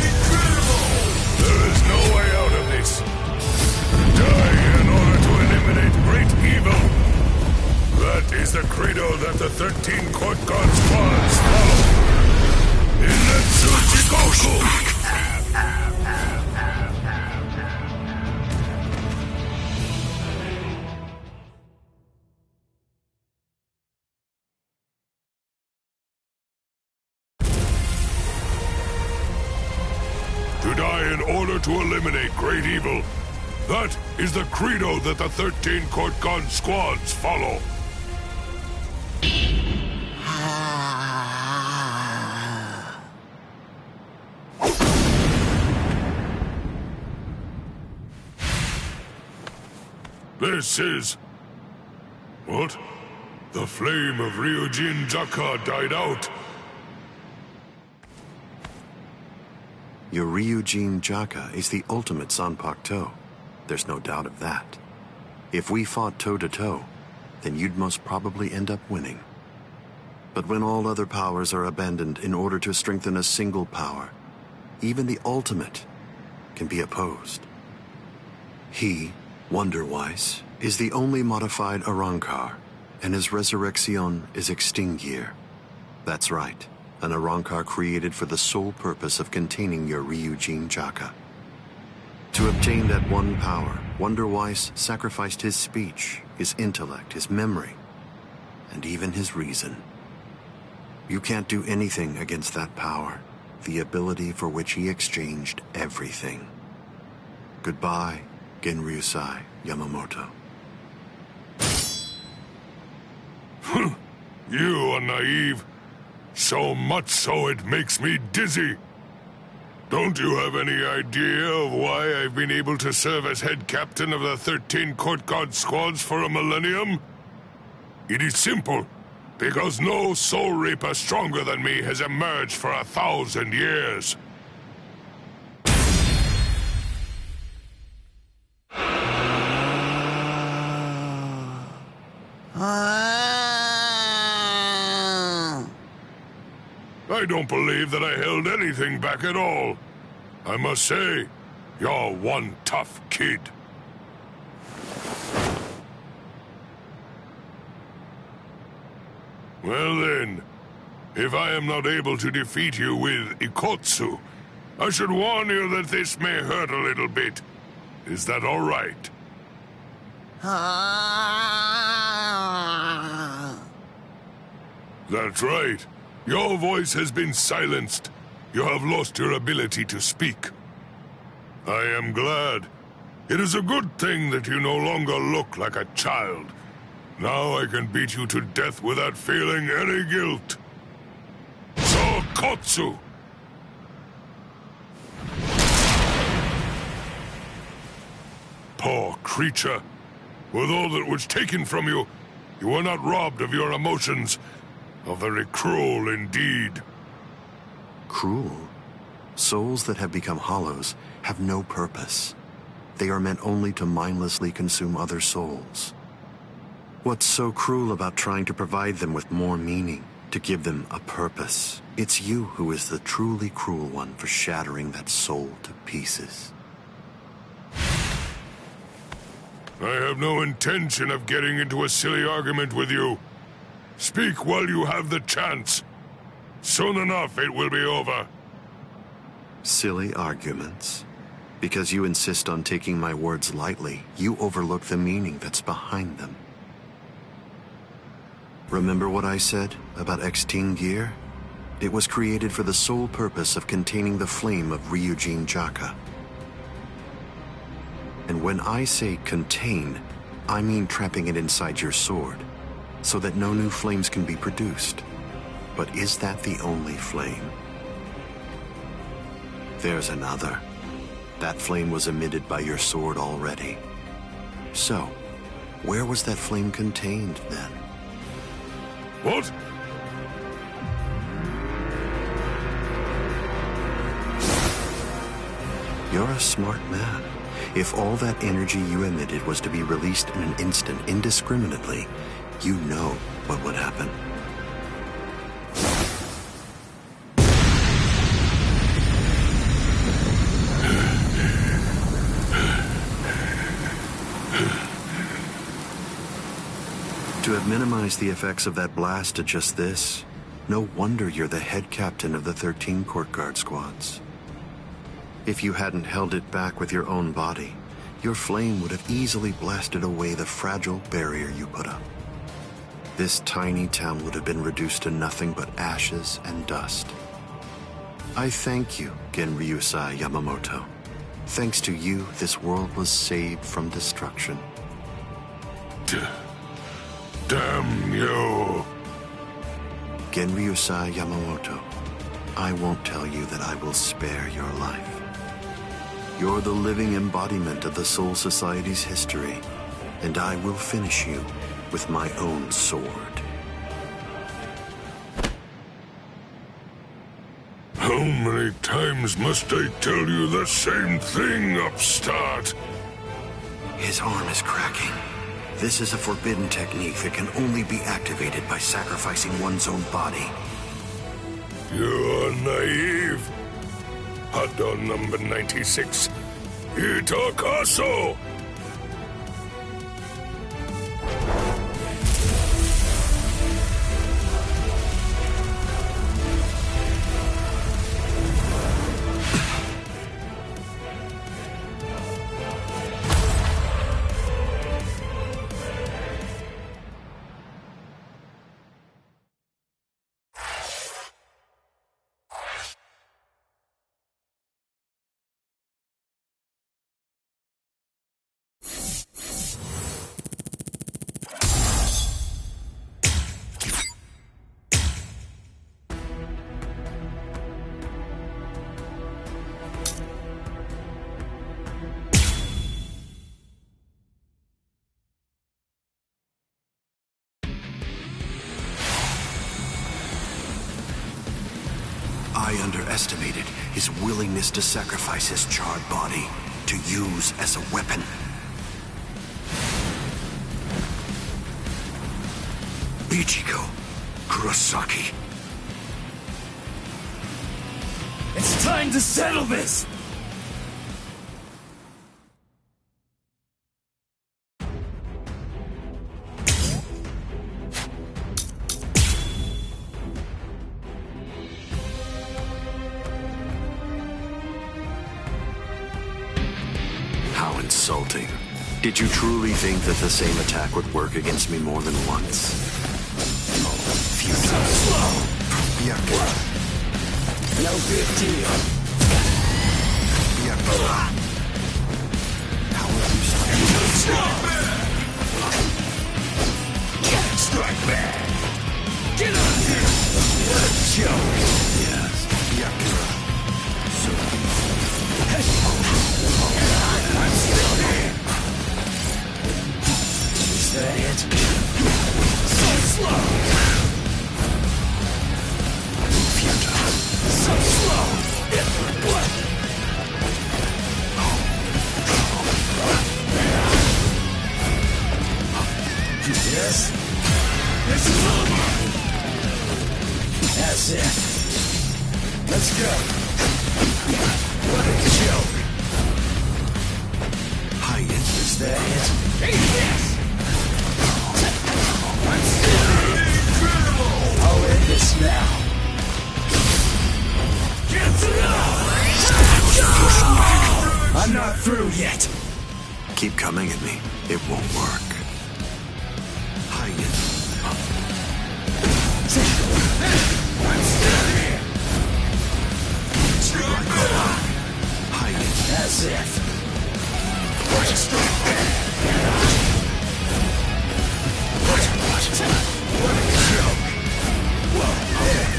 Incredible! There is no way out of this. Die in order to eliminate great evil. That is the credo that the 13 Court Guard squads follow. Inetsu Jikoku! To die in order to eliminate great evil. That is the credo that the 13 Court Guard squads follow. This is... What? The flame of Ryujin Jaka died out. Your Ryujin Jaka is the ultimate Zanpakuto. There's no doubt of that. If we fought toe-to-toe, then you'd most probably end up winning. But when all other powers are abandoned in order to strengthen a single power, even the ultimate can be opposed. He, Wonder-Weiss, is the only modified Arrancar, and his resurrection is Extinguir. That's right, an Arrancar created for the sole purpose of containing your Ryujin Jaka. To obtain that one power, Wonder-Weiss sacrificed his speech, his intellect, his memory, and even his reason. You can't do anything against that power, the ability for which he exchanged everything. Goodbye, Genryusai Yamamoto. You are naive. So much so it makes me dizzy. Don't you have any idea of why I've been able to serve as head captain of the 13 Court Guard squads for a millennium? It is simple. Because no soul reaper stronger than me has emerged for 1,000 years. I don't believe that I held anything back at all. I must say, you're one tough kid. Well then, if I am not able to defeat you with Ikotsu, I should warn you that this may hurt a little bit. Is that all right? That's right. Your voice has been silenced. You have lost your ability to speak. I am glad. It is a good thing that you no longer look like a child. Now I can beat you to death without feeling any guilt. Sokotsu! Poor creature. With all that was taken from you, you were not robbed of your emotions. How very cruel indeed. Cruel? Souls that have become hollows have no purpose. They are meant only to mindlessly consume other souls. What's so cruel about trying to provide them with more meaning, to give them a purpose? It's you who is the truly cruel one for shattering that soul to pieces. I have no intention of getting into a silly argument with you. Speak while you have the chance. Soon enough, it will be over. Silly arguments? Because you insist on taking my words lightly, you overlook the meaning that's behind them. Remember what I said about Extinguir? It was created for the sole purpose of containing the flame of Ryujin Jaka. And when I say contain, I mean trapping it inside your sword, so that no new flames can be produced. But is that the only flame? There's another. That flame was emitted by your sword already. So, where was that flame contained then? What? You're a smart man. If all that energy you emitted was to be released in an instant indiscriminately, you know what would happen. To have minimized the effects of that blast to just this, no wonder you're the head captain of the 13 Court Guard squads. If you hadn't held it back with your own body, your flame would have easily blasted away the fragile barrier you put up. This tiny town would have been reduced to nothing but ashes and dust. I thank you, Genryusai Yamamoto. Thanks to you, this world was saved from destruction. Damn you! Genryusai Yamamoto, I won't tell you that I will spare your life. You're the living embodiment of the Soul Society's history, and I will finish you with my own sword. How many times must I tell you the same thing, upstart? His arm is cracking. This is a forbidden technique that can only be activated by sacrificing one's own body. You're naive. Huddle number 96. Itacaso! I underestimated his willingness to sacrifice his charred body to use as a weapon. Ichigo Kurosaki. It's time to settle this! How insulting. Did you truly think that the same attack would work against me more than once? Oh, futile. Byakuya. No big deal. Byakuya. How will you stop me? Strike back! Get on here! What a joke! Yes, Byakuya. So... I'm still here! Is that it? So slow! Futile. So slow! What? Yes? This is over! That's it. Let's go! What a joke! Is that it? Hey, yes! I'm still incredible! I'll end this now. I'm not through yet. Keep coming at me. It won't work. Hide it. I'm still here. Hide it. That's it. What a joke! Whoa, there!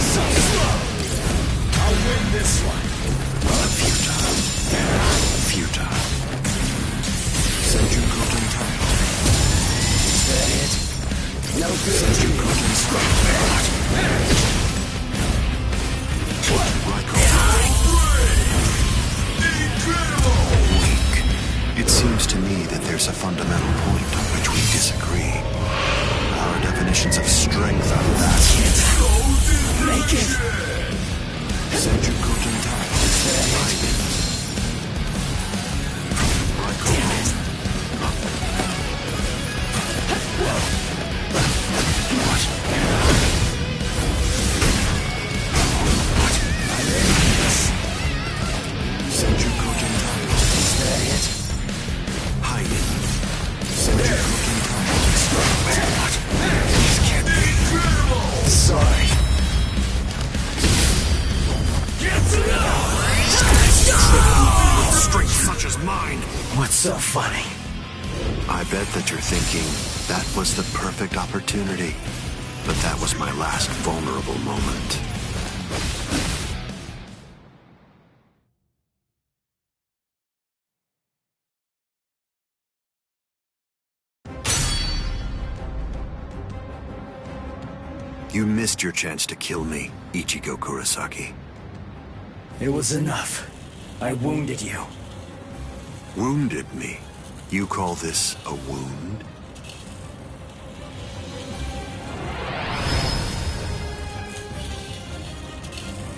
So slow! I'll win this one! Futile. Futile. Senju Koten Time. Is that it? No good. Senju Koten Strike Back. Weak. It seems to me that there's a fundamental point on which we disagree. Our definitions of strength are vastly different. Make it! Senju Koten Time. Hide it. Damn it! I'm in this. Senju Koten Time. Is that it? Hide it. Senju Koten Time. This can't be incredible! Sorry. With strength such as mine. What's so funny? I bet that you're thinking, that was the perfect opportunity. But that was my last vulnerable moment. You missed your chance to kill me, Ichigo Kurosaki. It was enough. I wounded you. Wounded me? You call this a wound?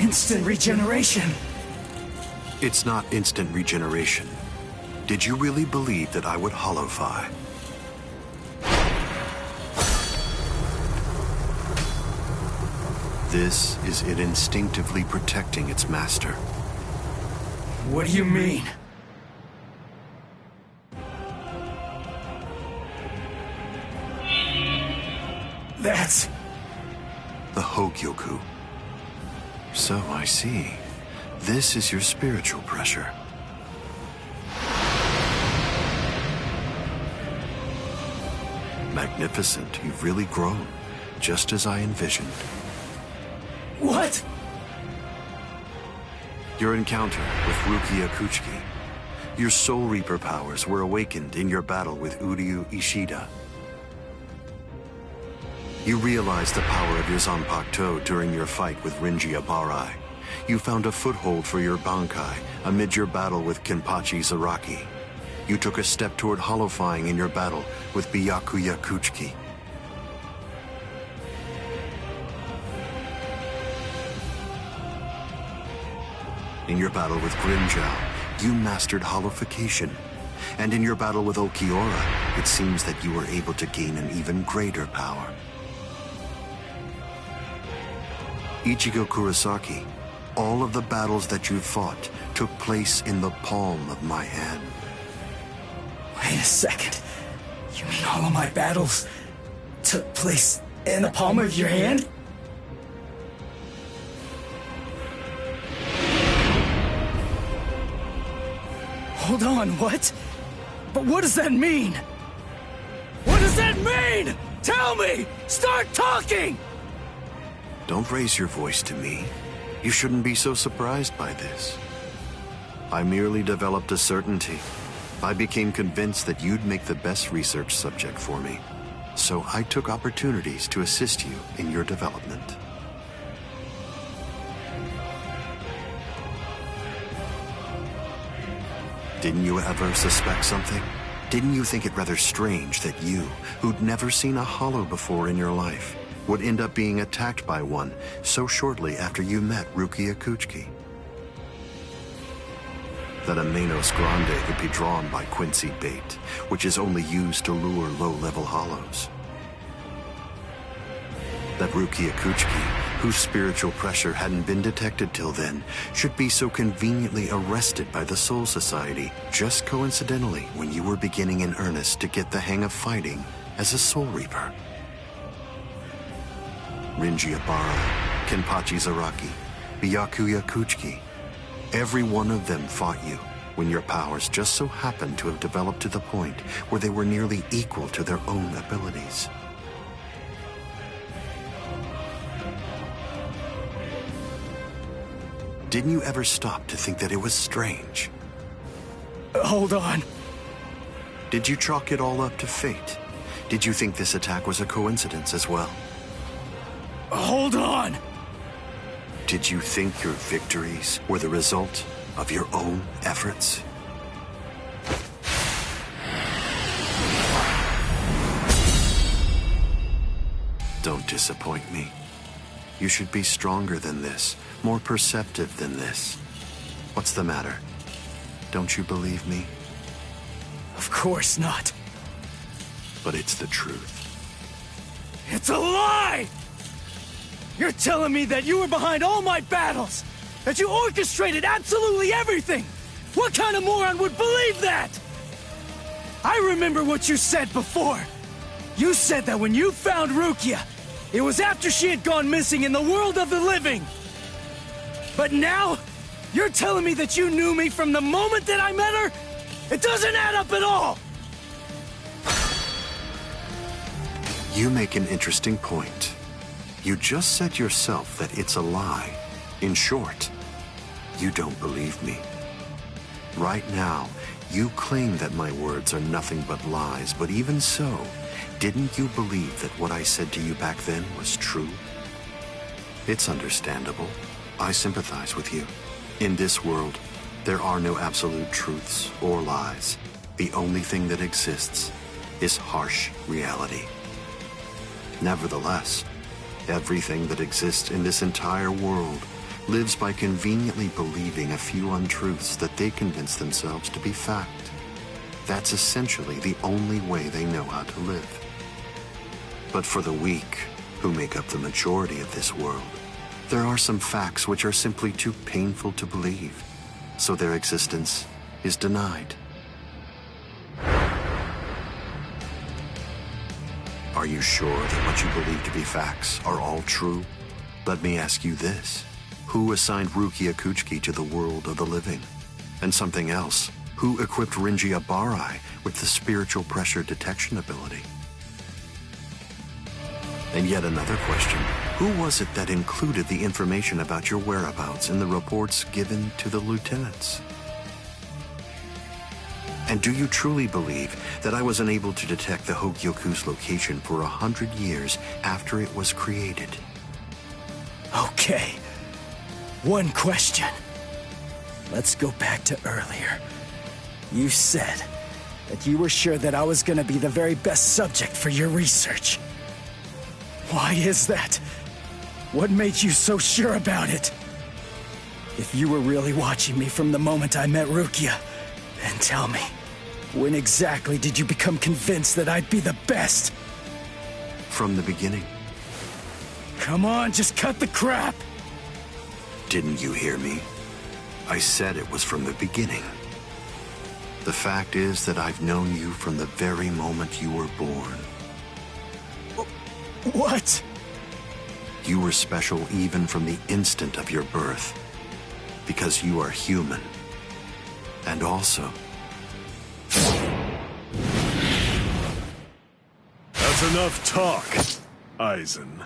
Instant regeneration! It's not instant regeneration. Did you really believe that I would holofy? This is it instinctively protecting its master. What do you mean? That's... the Hogyoku. So I see. This is your spiritual pressure. Magnificent. You've really grown, just as I envisioned. What? Your encounter with Rukia Kuchiki. Your Soul Reaper powers were awakened in your battle with Uryu Ishida. You realized the power of your Zanpakuto during your fight with Rinji Abarai. You found a foothold for your Bankai amid your battle with Kenpachi Zaraki. You took a step toward holofying in your battle with Byakuya Kuchiki. In your battle with Grimjow, you mastered holofication. And in your battle with Okiora, it seems that you were able to gain an even greater power. Ichigo Kurosaki, all of the battles that you fought took place in the palm of my hand. Wait a second. You mean all of my battles took place in the palm of your hand? Hold on, what? But what does that mean? What does that mean? Tell me! Start talking! Don't raise your voice to me. You shouldn't be so surprised by this. I merely developed a certainty. I became convinced that you'd make the best research subject for me. So I took opportunities to assist you in your development. Didn't you ever suspect something? Didn't you think it rather strange that you, who'd never seen a hollow before in your life, would end up being attacked by one so shortly after you met Rukia Kuchiki? That a Manos Grande could be drawn by Quincy bait, which is only used to lure low-level hollows. That Rukia Kuchiki, whose spiritual pressure hadn't been detected till then, should be so conveniently arrested by the Soul Society just coincidentally when you were beginning in earnest to get the hang of fighting as a Soul Reaper. Rinji Abarai, Kenpachi Zaraki, Byakuya Kuchiki, every one of them fought you when your powers just so happened to have developed to the point where they were nearly equal to their own abilities. Didn't you ever stop to think that it was strange? Hold on. Did you chalk it all up to fate? Did you think this attack was a coincidence as well? Hold on! Did you think your victories were the result of your own efforts? Don't disappoint me. You should be stronger than this, more perceptive than this. What's the matter? Don't you believe me? Of course not. But it's the truth. It's a lie! You're telling me that you were behind all my battles! That you orchestrated absolutely everything! What kind of moron would believe that? I remember what you said before. You said that when you found Rukia, it was after she had gone missing in the world of the living. But now, you're telling me that you knew me from the moment that I met her? It doesn't add up at all! You make an interesting point. You just said yourself that it's a lie. In short, you don't believe me. Right now, you claim that my words are nothing but lies, but even so, didn't you believe that what I said to you back then was true? It's understandable. I sympathize with you. In this world, there are no absolute truths or lies. The only thing that exists is harsh reality. Nevertheless, everything that exists in this entire world lives by conveniently believing a few untruths that they convince themselves to be fact. That's essentially the only way they know how to live. But for the weak, who make up the majority of this world, there are some facts which are simply too painful to believe, so their existence is denied. Are you sure that what you believe to be facts are all true? Let me ask you this. Who assigned Rukia Kuchiki to the world of the living? And something else. Who equipped Rinji Abarai with the spiritual pressure detection ability? And yet another question. Who was it that included the information about your whereabouts in the reports given to the lieutenants? And do you truly believe that I was unable to detect the Hogyoku's location for 100 years after it was created? Okay. One question. Let's go back to earlier. You said that you were sure that I was gonna be the very best subject for your research. Why is that? What made you so sure about it? If you were really watching me from the moment I met Rukia, then tell me, when exactly did you become convinced that I'd be the best? From the beginning. Come on, just cut the crap! Didn't you hear me? I said it was from the beginning. The fact is that I've known you from the very moment you were born. What? You were special even from the instant of your birth, because you are human. And also... That's enough talk, Eisen.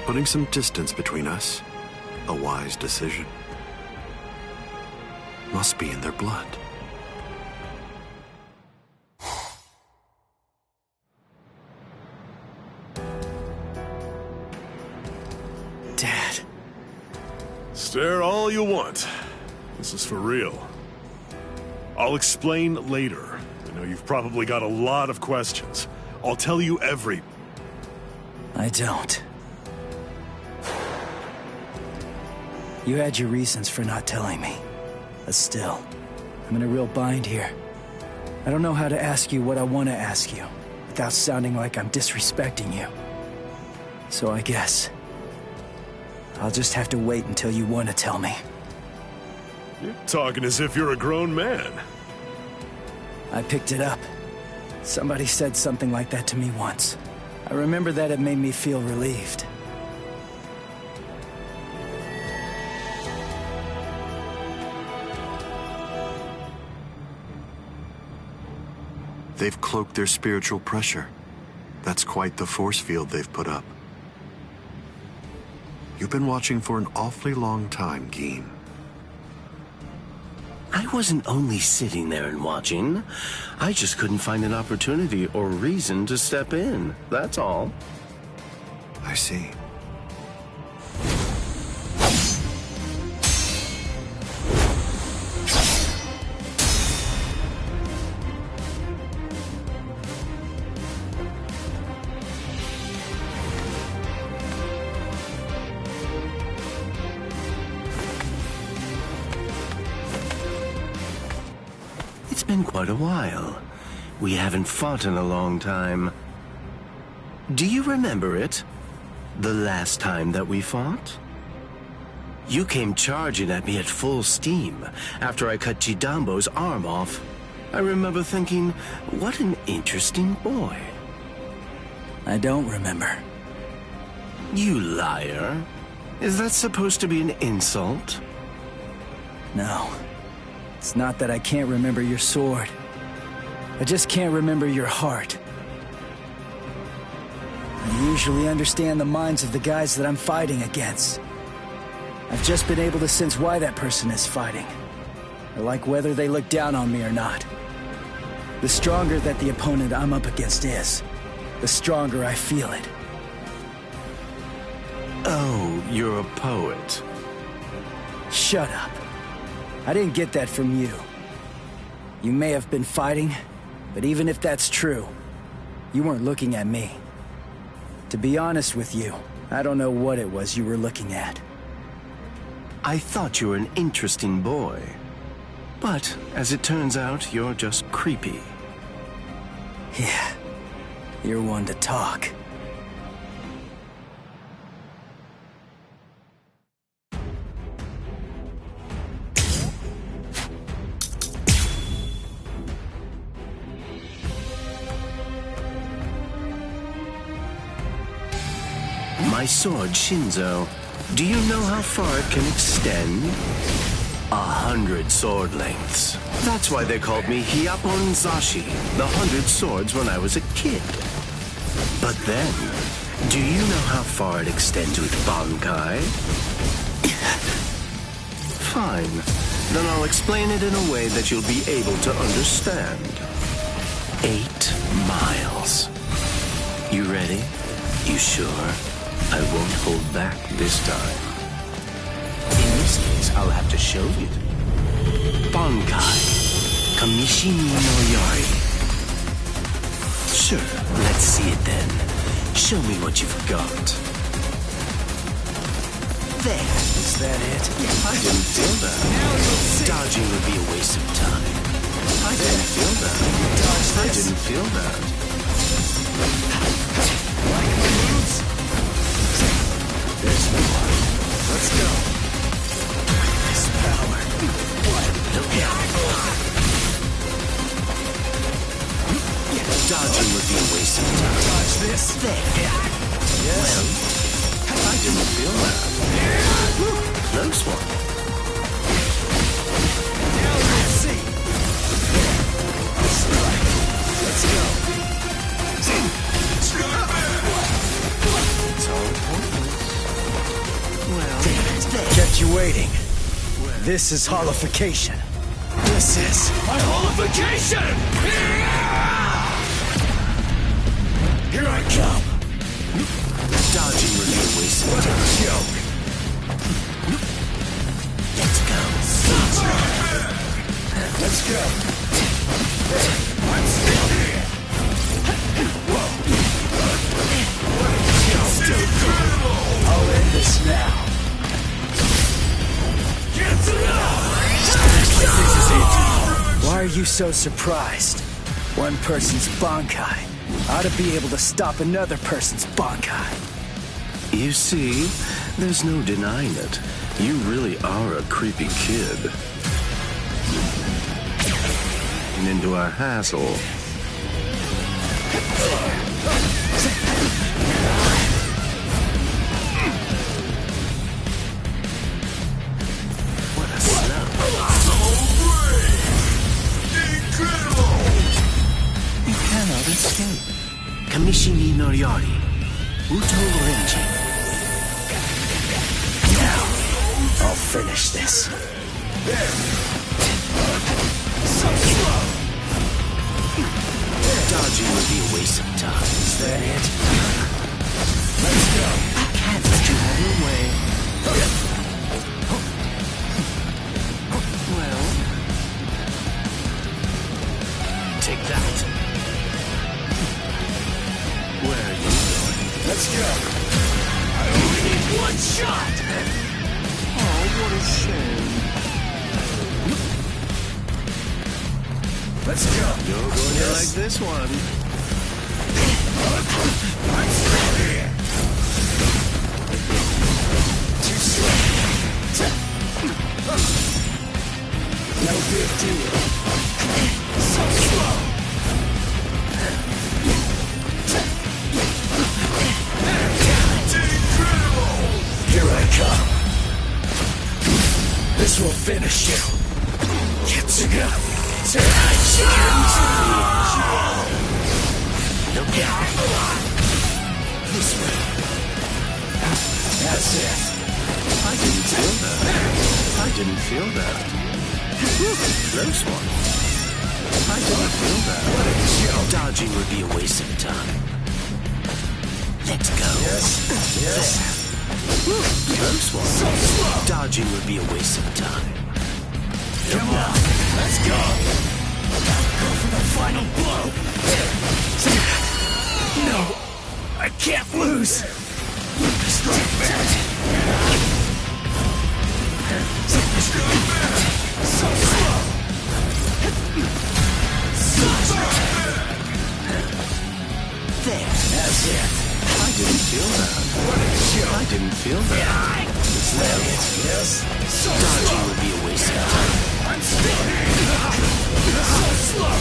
Putting some distance between us, a wise decision. Must be in their blood. Dad. Stare all you want. This is for real. I'll explain later. I know you've probably got a lot of questions. I'll tell you every... I don't. You had your reasons for not telling me. But still, I'm in a real bind here. I don't know how to ask you what I want to ask you, without sounding like I'm disrespecting you. So I guess... I'll just have to wait until you want to tell me. You're talking as if you're a grown man. I picked it up. Somebody said something like that to me once. I remember that it made me feel relieved. They've cloaked their spiritual pressure. That's quite the force field they've put up. You've been watching for an awfully long time, Geen. I wasn't only sitting there and watching. I just couldn't find an opportunity or reason to step in. That's all. I see. It's been quite a while. We haven't fought in a long time. Do you remember it? the last time that we fought? You came charging at me at full steam after I cut Chidambo's arm off. I remember thinking, what an interesting boy. I don't remember. You liar. Is that supposed to be an insult? No. It's not that I can't remember your sword. I just can't remember your heart. I usually understand the minds of the guys that I'm fighting against. I've just been able to sense why that person is fighting. I like whether they look down on me or not. The stronger that the opponent I'm up against is, the stronger I feel it. Oh, you're a poet. Shut up. I didn't get that from you. You may have been fighting, but even if that's true, you weren't looking at me. To be honest with you, I don't know what it was you were looking at. I thought you were an interesting boy. But, as it turns out, you're just creepy. Yeah, you're one to talk. My sword, Shinzo, do you know how far it can extend? 100 sword lengths. That's why they called me Hyapon Zashi, the 100 swords when I was a kid. But then, do you know how far it extends with Bankai? Fine. Then I'll explain it in a way that you'll be able to understand. 8 miles. You ready? You sure? I won't hold back this time. In this case, I'll have to show you. Bankai. Kamishini no Yari. Sure, let's see it then. Show me what you've got. There. Is that it? I didn't feel that. Dodging would be a waste of time. I didn't feel that. I didn't feel that. Like my moves? There's more. Let's go. This power. Dodging would be a waste of time. Dodge this. There. Yes. Well, I didn't feel that. Close one. Now let's see. Strike. Let's go. It's all pointless. Well, Kept you waiting. This is holification. This is My holification! Here I come. dodging would be a waste of time. Joke. Let's go. Let's go. I'm still here! I'll end this now. Why are you so surprised? One person's Bankai ought to be able to stop another person's Bankai. You see, there's no denying it. You really are a creepy kid. And into our hassle. What a snap. You cannot escape. Kamishini no Yari. Uto Renji. Now, I'll finish this. Dodging would be a waste of time. Is that it? Let's go. I can't let you have your way. Well, take that. Where are you going? Let's go. I only need one shot! Oh, what a shame. Let's go. You're going to like this one. I'm still here! This will finish you. Kitsuga. This way. That's it. I didn't feel that. I didn't feel that. Close one. I didn't feel that. What a joke. Dodging would be a waste of time. Let's go. Yes. Close one. So slow. Dodging would be a waste of time. Come on. Let's go. Go for the final blow. No. I can't lose. Strike back. Strike back. So slow. There. That's it. I didn't feel that. What a joke. I didn't feel that. Yes. So Dodging slow. would be a waste of time. I'm stuck. So slow.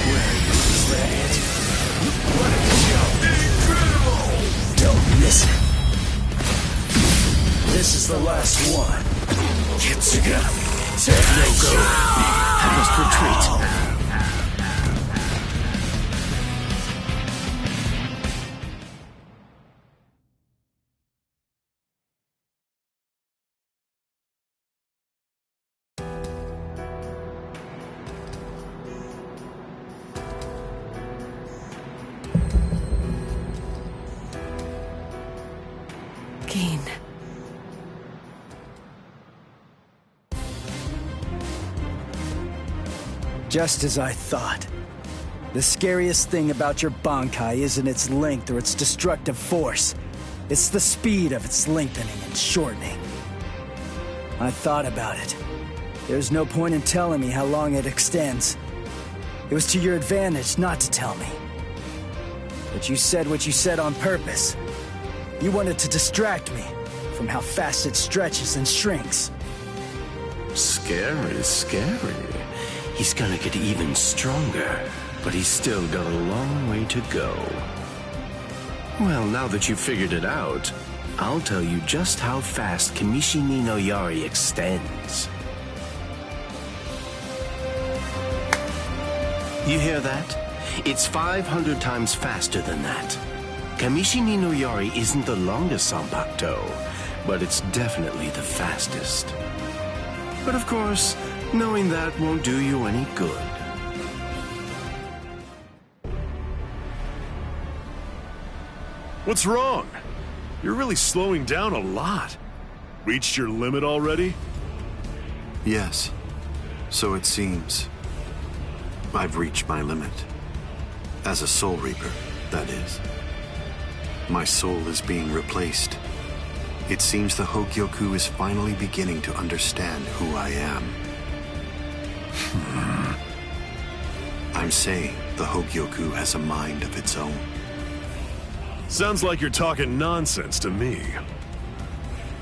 Where are you? Is that it? What a joke. Incredible. Don't miss it. This is the last one. Kitsuga. No go. I must retreat. Keen. Just as I thought. The scariest thing about your Bankai isn't its length or its destructive force. It's the speed of its lengthening and shortening. I thought about it. There's no point in telling me how long it extends. It was to your advantage not to tell me. But you said what you said on purpose. You wanted to distract me from how fast it stretches and shrinks. Scary. He's gonna get even stronger, but he's still got a long way to go. Well, now that you've figured it out, I'll tell you just how fast Kamishini no Yari extends. You hear that? It's 500 times faster than that. Kamishini no Yari isn't the longest Zanpakuto, but it's definitely the fastest. But of course, knowing that won't do you any good. What's wrong? You're really slowing down a lot. Reached your limit already? Yes, so it seems. I've reached my limit. As a Soul Reaper, that is. My soul is being replaced. It seems the Hogyoku is finally beginning to understand who I am. I'm saying the Hogyoku has a mind of its own. Sounds like you're talking nonsense to me.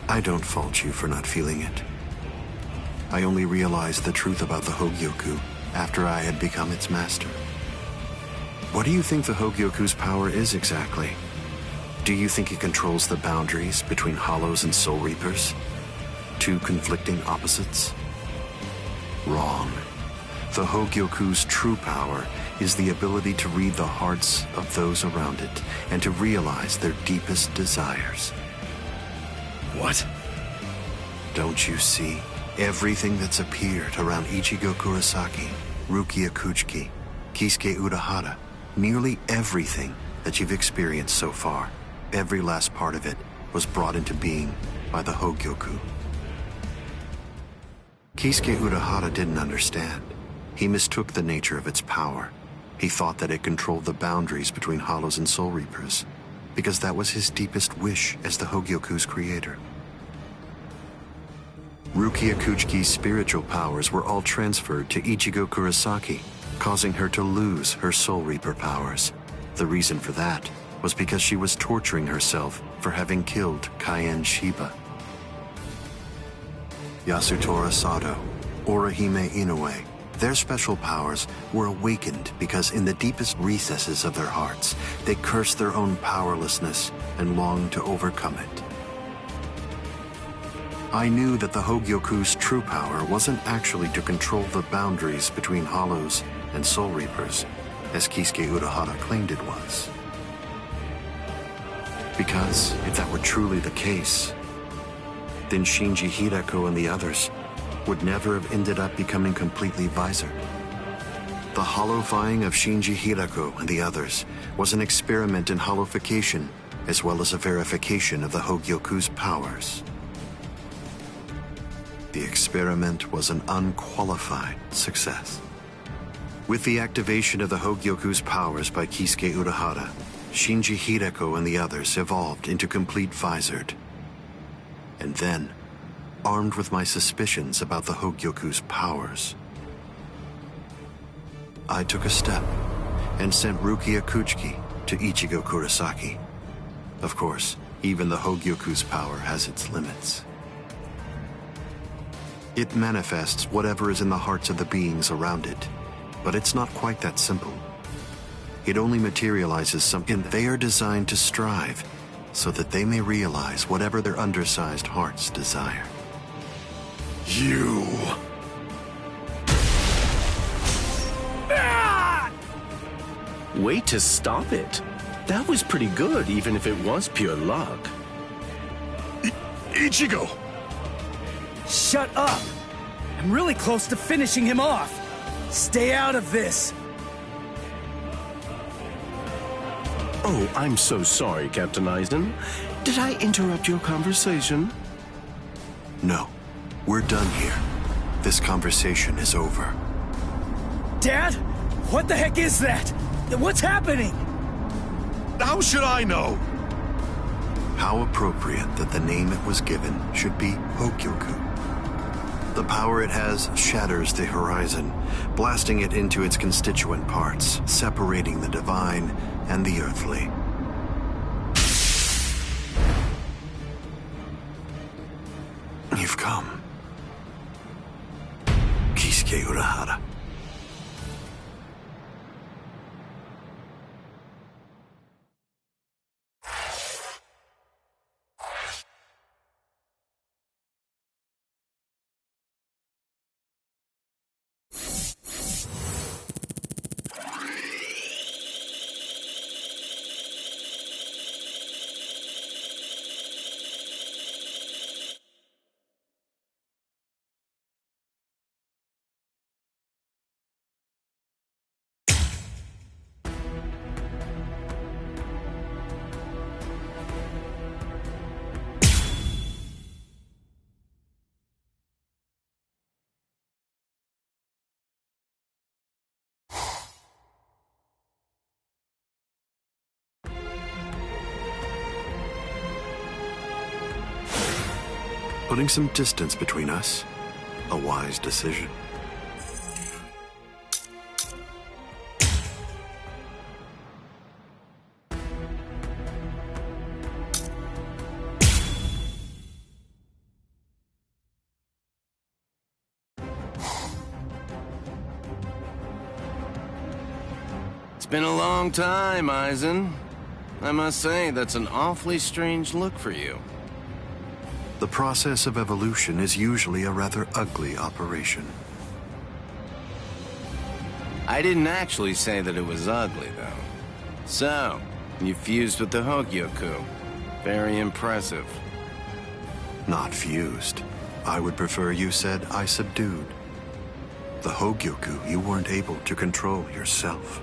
I don't fault you for not feeling it. I only realized the truth about the Hogyoku after I had become its master. What do you think the Hogyoku's power is exactly? Do you think it controls the boundaries between Hollows and Soul Reapers? Two conflicting opposites? Wrong. The Hogyoku's true power is the ability to read the hearts of those around it and to realize their deepest desires. What? Don't you see? Everything that's appeared around Ichigo Kurosaki, Rukia Kuchiki, Kisuke Urahara, nearly everything that you've experienced so far, every last part of it was brought into being by the Hogyoku. Kisuke Urahara didn't understand. He mistook the nature of its power. He thought that it controlled the boundaries between Hollows and Soul Reapers, because that was his deepest wish as the Hogyoku's creator. Rukia Kuchiki's spiritual powers were all transferred to Ichigo Kurosaki, causing her to lose her Soul Reaper powers. The reason for that was because she was torturing herself for having killed Kaien Shiba. Yasutora Sado, Orihime Inoue, their special powers were awakened because in the deepest recesses of their hearts, they cursed their own powerlessness and longed to overcome it. I knew that the Hogyoku's true power wasn't actually to control the boundaries between Hollows and Soul Reapers, as Kisuke Urahara claimed it was. Because if that were truly the case, then Shinji Hideko and the others would never have ended up becoming completely visored. The hollowifying of Shinji Hideko and the others was an experiment in hollowification, as well as a verification of the Hogyoku's powers. The experiment was an unqualified success. With the activation of the Hogyoku's powers by Kisuke Urahara, Shinji Hideko and the others evolved into complete visored. And then, armed with my suspicions about the Hogyoku's powers, I took a step and sent Rukia Kuchiki to Ichigo Kurosaki. Of course, even the Hogyoku's power has its limits. It manifests whatever is in the hearts of the beings around it, but it's not quite that simple. It only materializes something. They are designed to strive, so that they may realize whatever their undersized hearts desire. You... Way to stop it. That was pretty good, even if it was pure luck. Ichigo! Shut up! I'm really close to finishing him off. Stay out of this. Oh, I'm so sorry, Captain Eisen. Did I interrupt your conversation? No, we're done here. This conversation is over. Dad? What the heck is that? What's happening? How should I know? How appropriate that the name it was given should be Hogyoku. The power it has shatters the horizon, blasting it into its constituent parts, separating the divine and the earthly. You've come. Kisuke Urahara. Putting some distance between us, a wise decision. It's been a long time, Eisen. I must say, that's an awfully strange look for you. The process of evolution is usually a rather ugly operation. I didn't actually say that it was ugly, though. So, you fused with the Hogyoku. Very impressive. Not fused. I would prefer you said I subdued. The Hogyoku you weren't able to control yourself.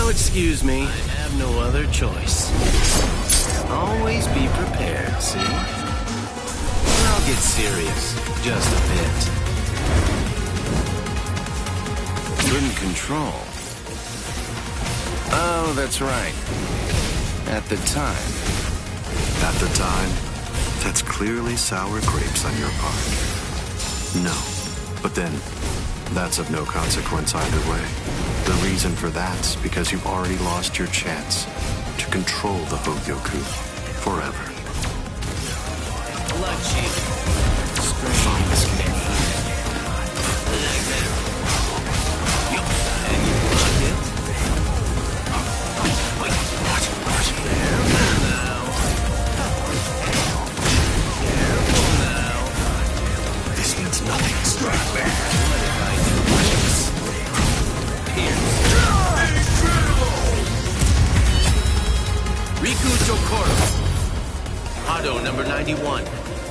Excuse me, I have no other choice. Always be prepared, see? I'll get serious, just a bit. Couldn't control. Oh, that's right. At the time. At the time? That's clearly sour grapes on your part. No, but then, that's of no consequence either way. The reason for that's because you've already lost your chance to control the Hogyoku. forever. Blood sheep. Strange. Like that. Yup. And you blocked it. Wait, what? Careful now. Careful now. This means nothing. Strike back. What if I do this? Pierce. Riku Jokoro. Hado number 91.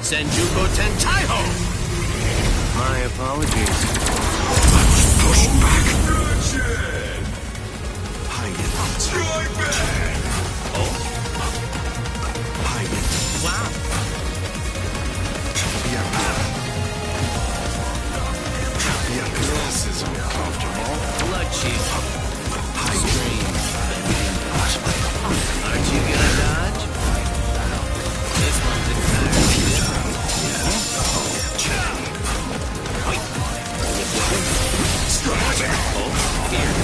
Senjuko Tentaiho! My apologies. Push back. Hide it. Strike back. Oh? Hide it. Wow. Yeah, this is uncomfortable. Blood sheep. Hide Stream. Aren't you gonna dodge? This one's entirely different. Wait. Strike back. Oh, here.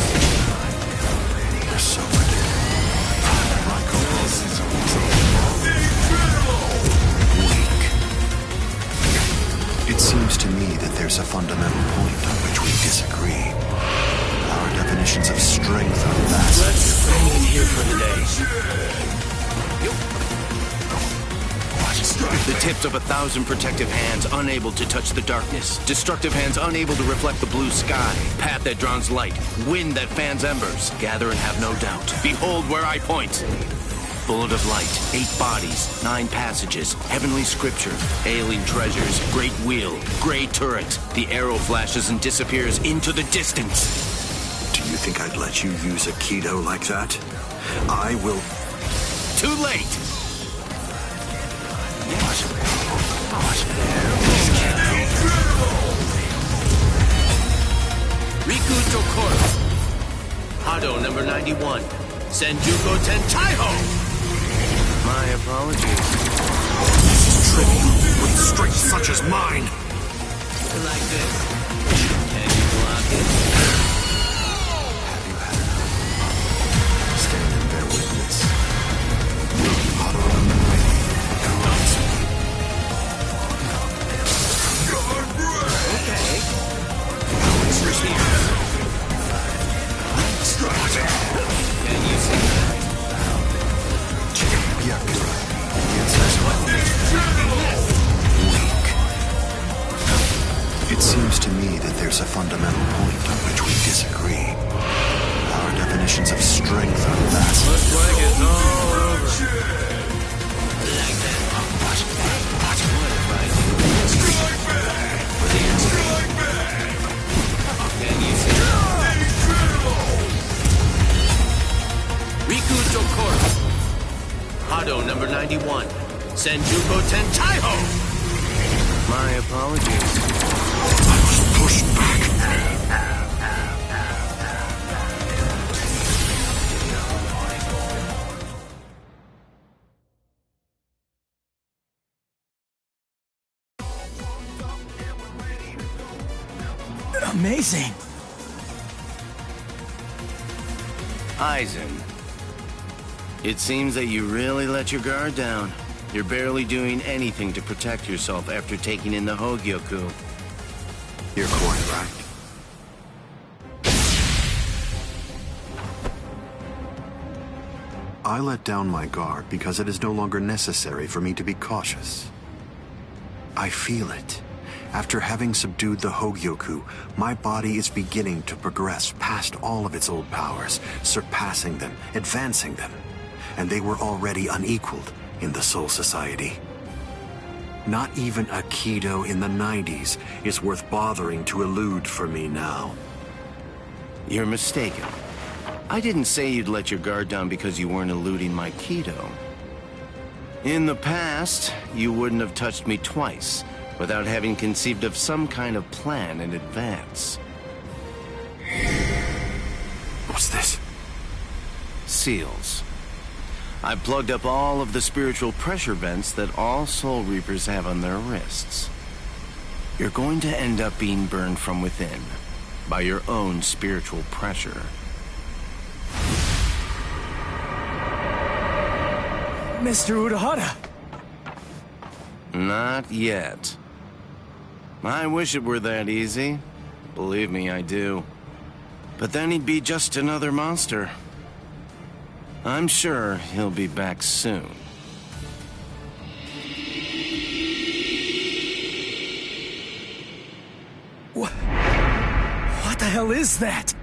You're so predictable. Michael, this is weak. It seems to me that there's a fundamental point on which we disagree. Our definitions of strength are vast. Let's bring it here for the day. The tips of 1,000 protective hands unable to touch the darkness. Destructive hands unable to reflect the blue sky. Path that draws light. Wind that fans embers. Gather and have no doubt. Behold where I point. Bullet of light. 8 bodies. 9 passages. Heavenly scripture. Alien treasures. Great wheel. Gray turret. The arrow flashes and disappears into the distance. Do you think I'd let you use a Kido like that? I will... Too late! Riku Jokoro. Hado number 91. Senjuko Tentaiho! My apologies. This is trivial with strength such as mine. Like this. Can you block it? Have you had enough? Stand and bear witness. Hado number 90. Okay. Who's here? Can you see that? Yakura. Weak. It seems to me that there's a fundamental point on which we disagree. Our definitions of strength are vast. Looks like it's all over. Like that. What if I do this? Can you see that? Riku Jokoro. Hado number 91. Senjuko Tentaiho! My apologies. I must push back. Amazing. Aizen. It seems that you really let your guard down. You're barely doing anything to protect yourself after taking in the Hogyoku. You're quite right. I let down my guard because it is no longer necessary for me to be cautious. I feel it. After having subdued the Hogyoku, my body is beginning to progress past all of its old powers, surpassing them, advancing them. And they were already unequaled in the Soul Society. Not even a Kido in the 90s is worth bothering to elude for me now. You're mistaken. I didn't say you'd let your guard down because you weren't eluding my Kido. In the past, you wouldn't have touched me twice without having conceived of some kind of plan in advance. What's this? Seals. I plugged up all of the spiritual pressure vents that all Soul Reapers have on their wrists. You're going to end up being burned from within by your own spiritual pressure. Mr. Urahara. Not yet. I wish it were that easy. Believe me, I do. But then he'd be just another monster. I'm sure he'll be back soon. What the hell is that?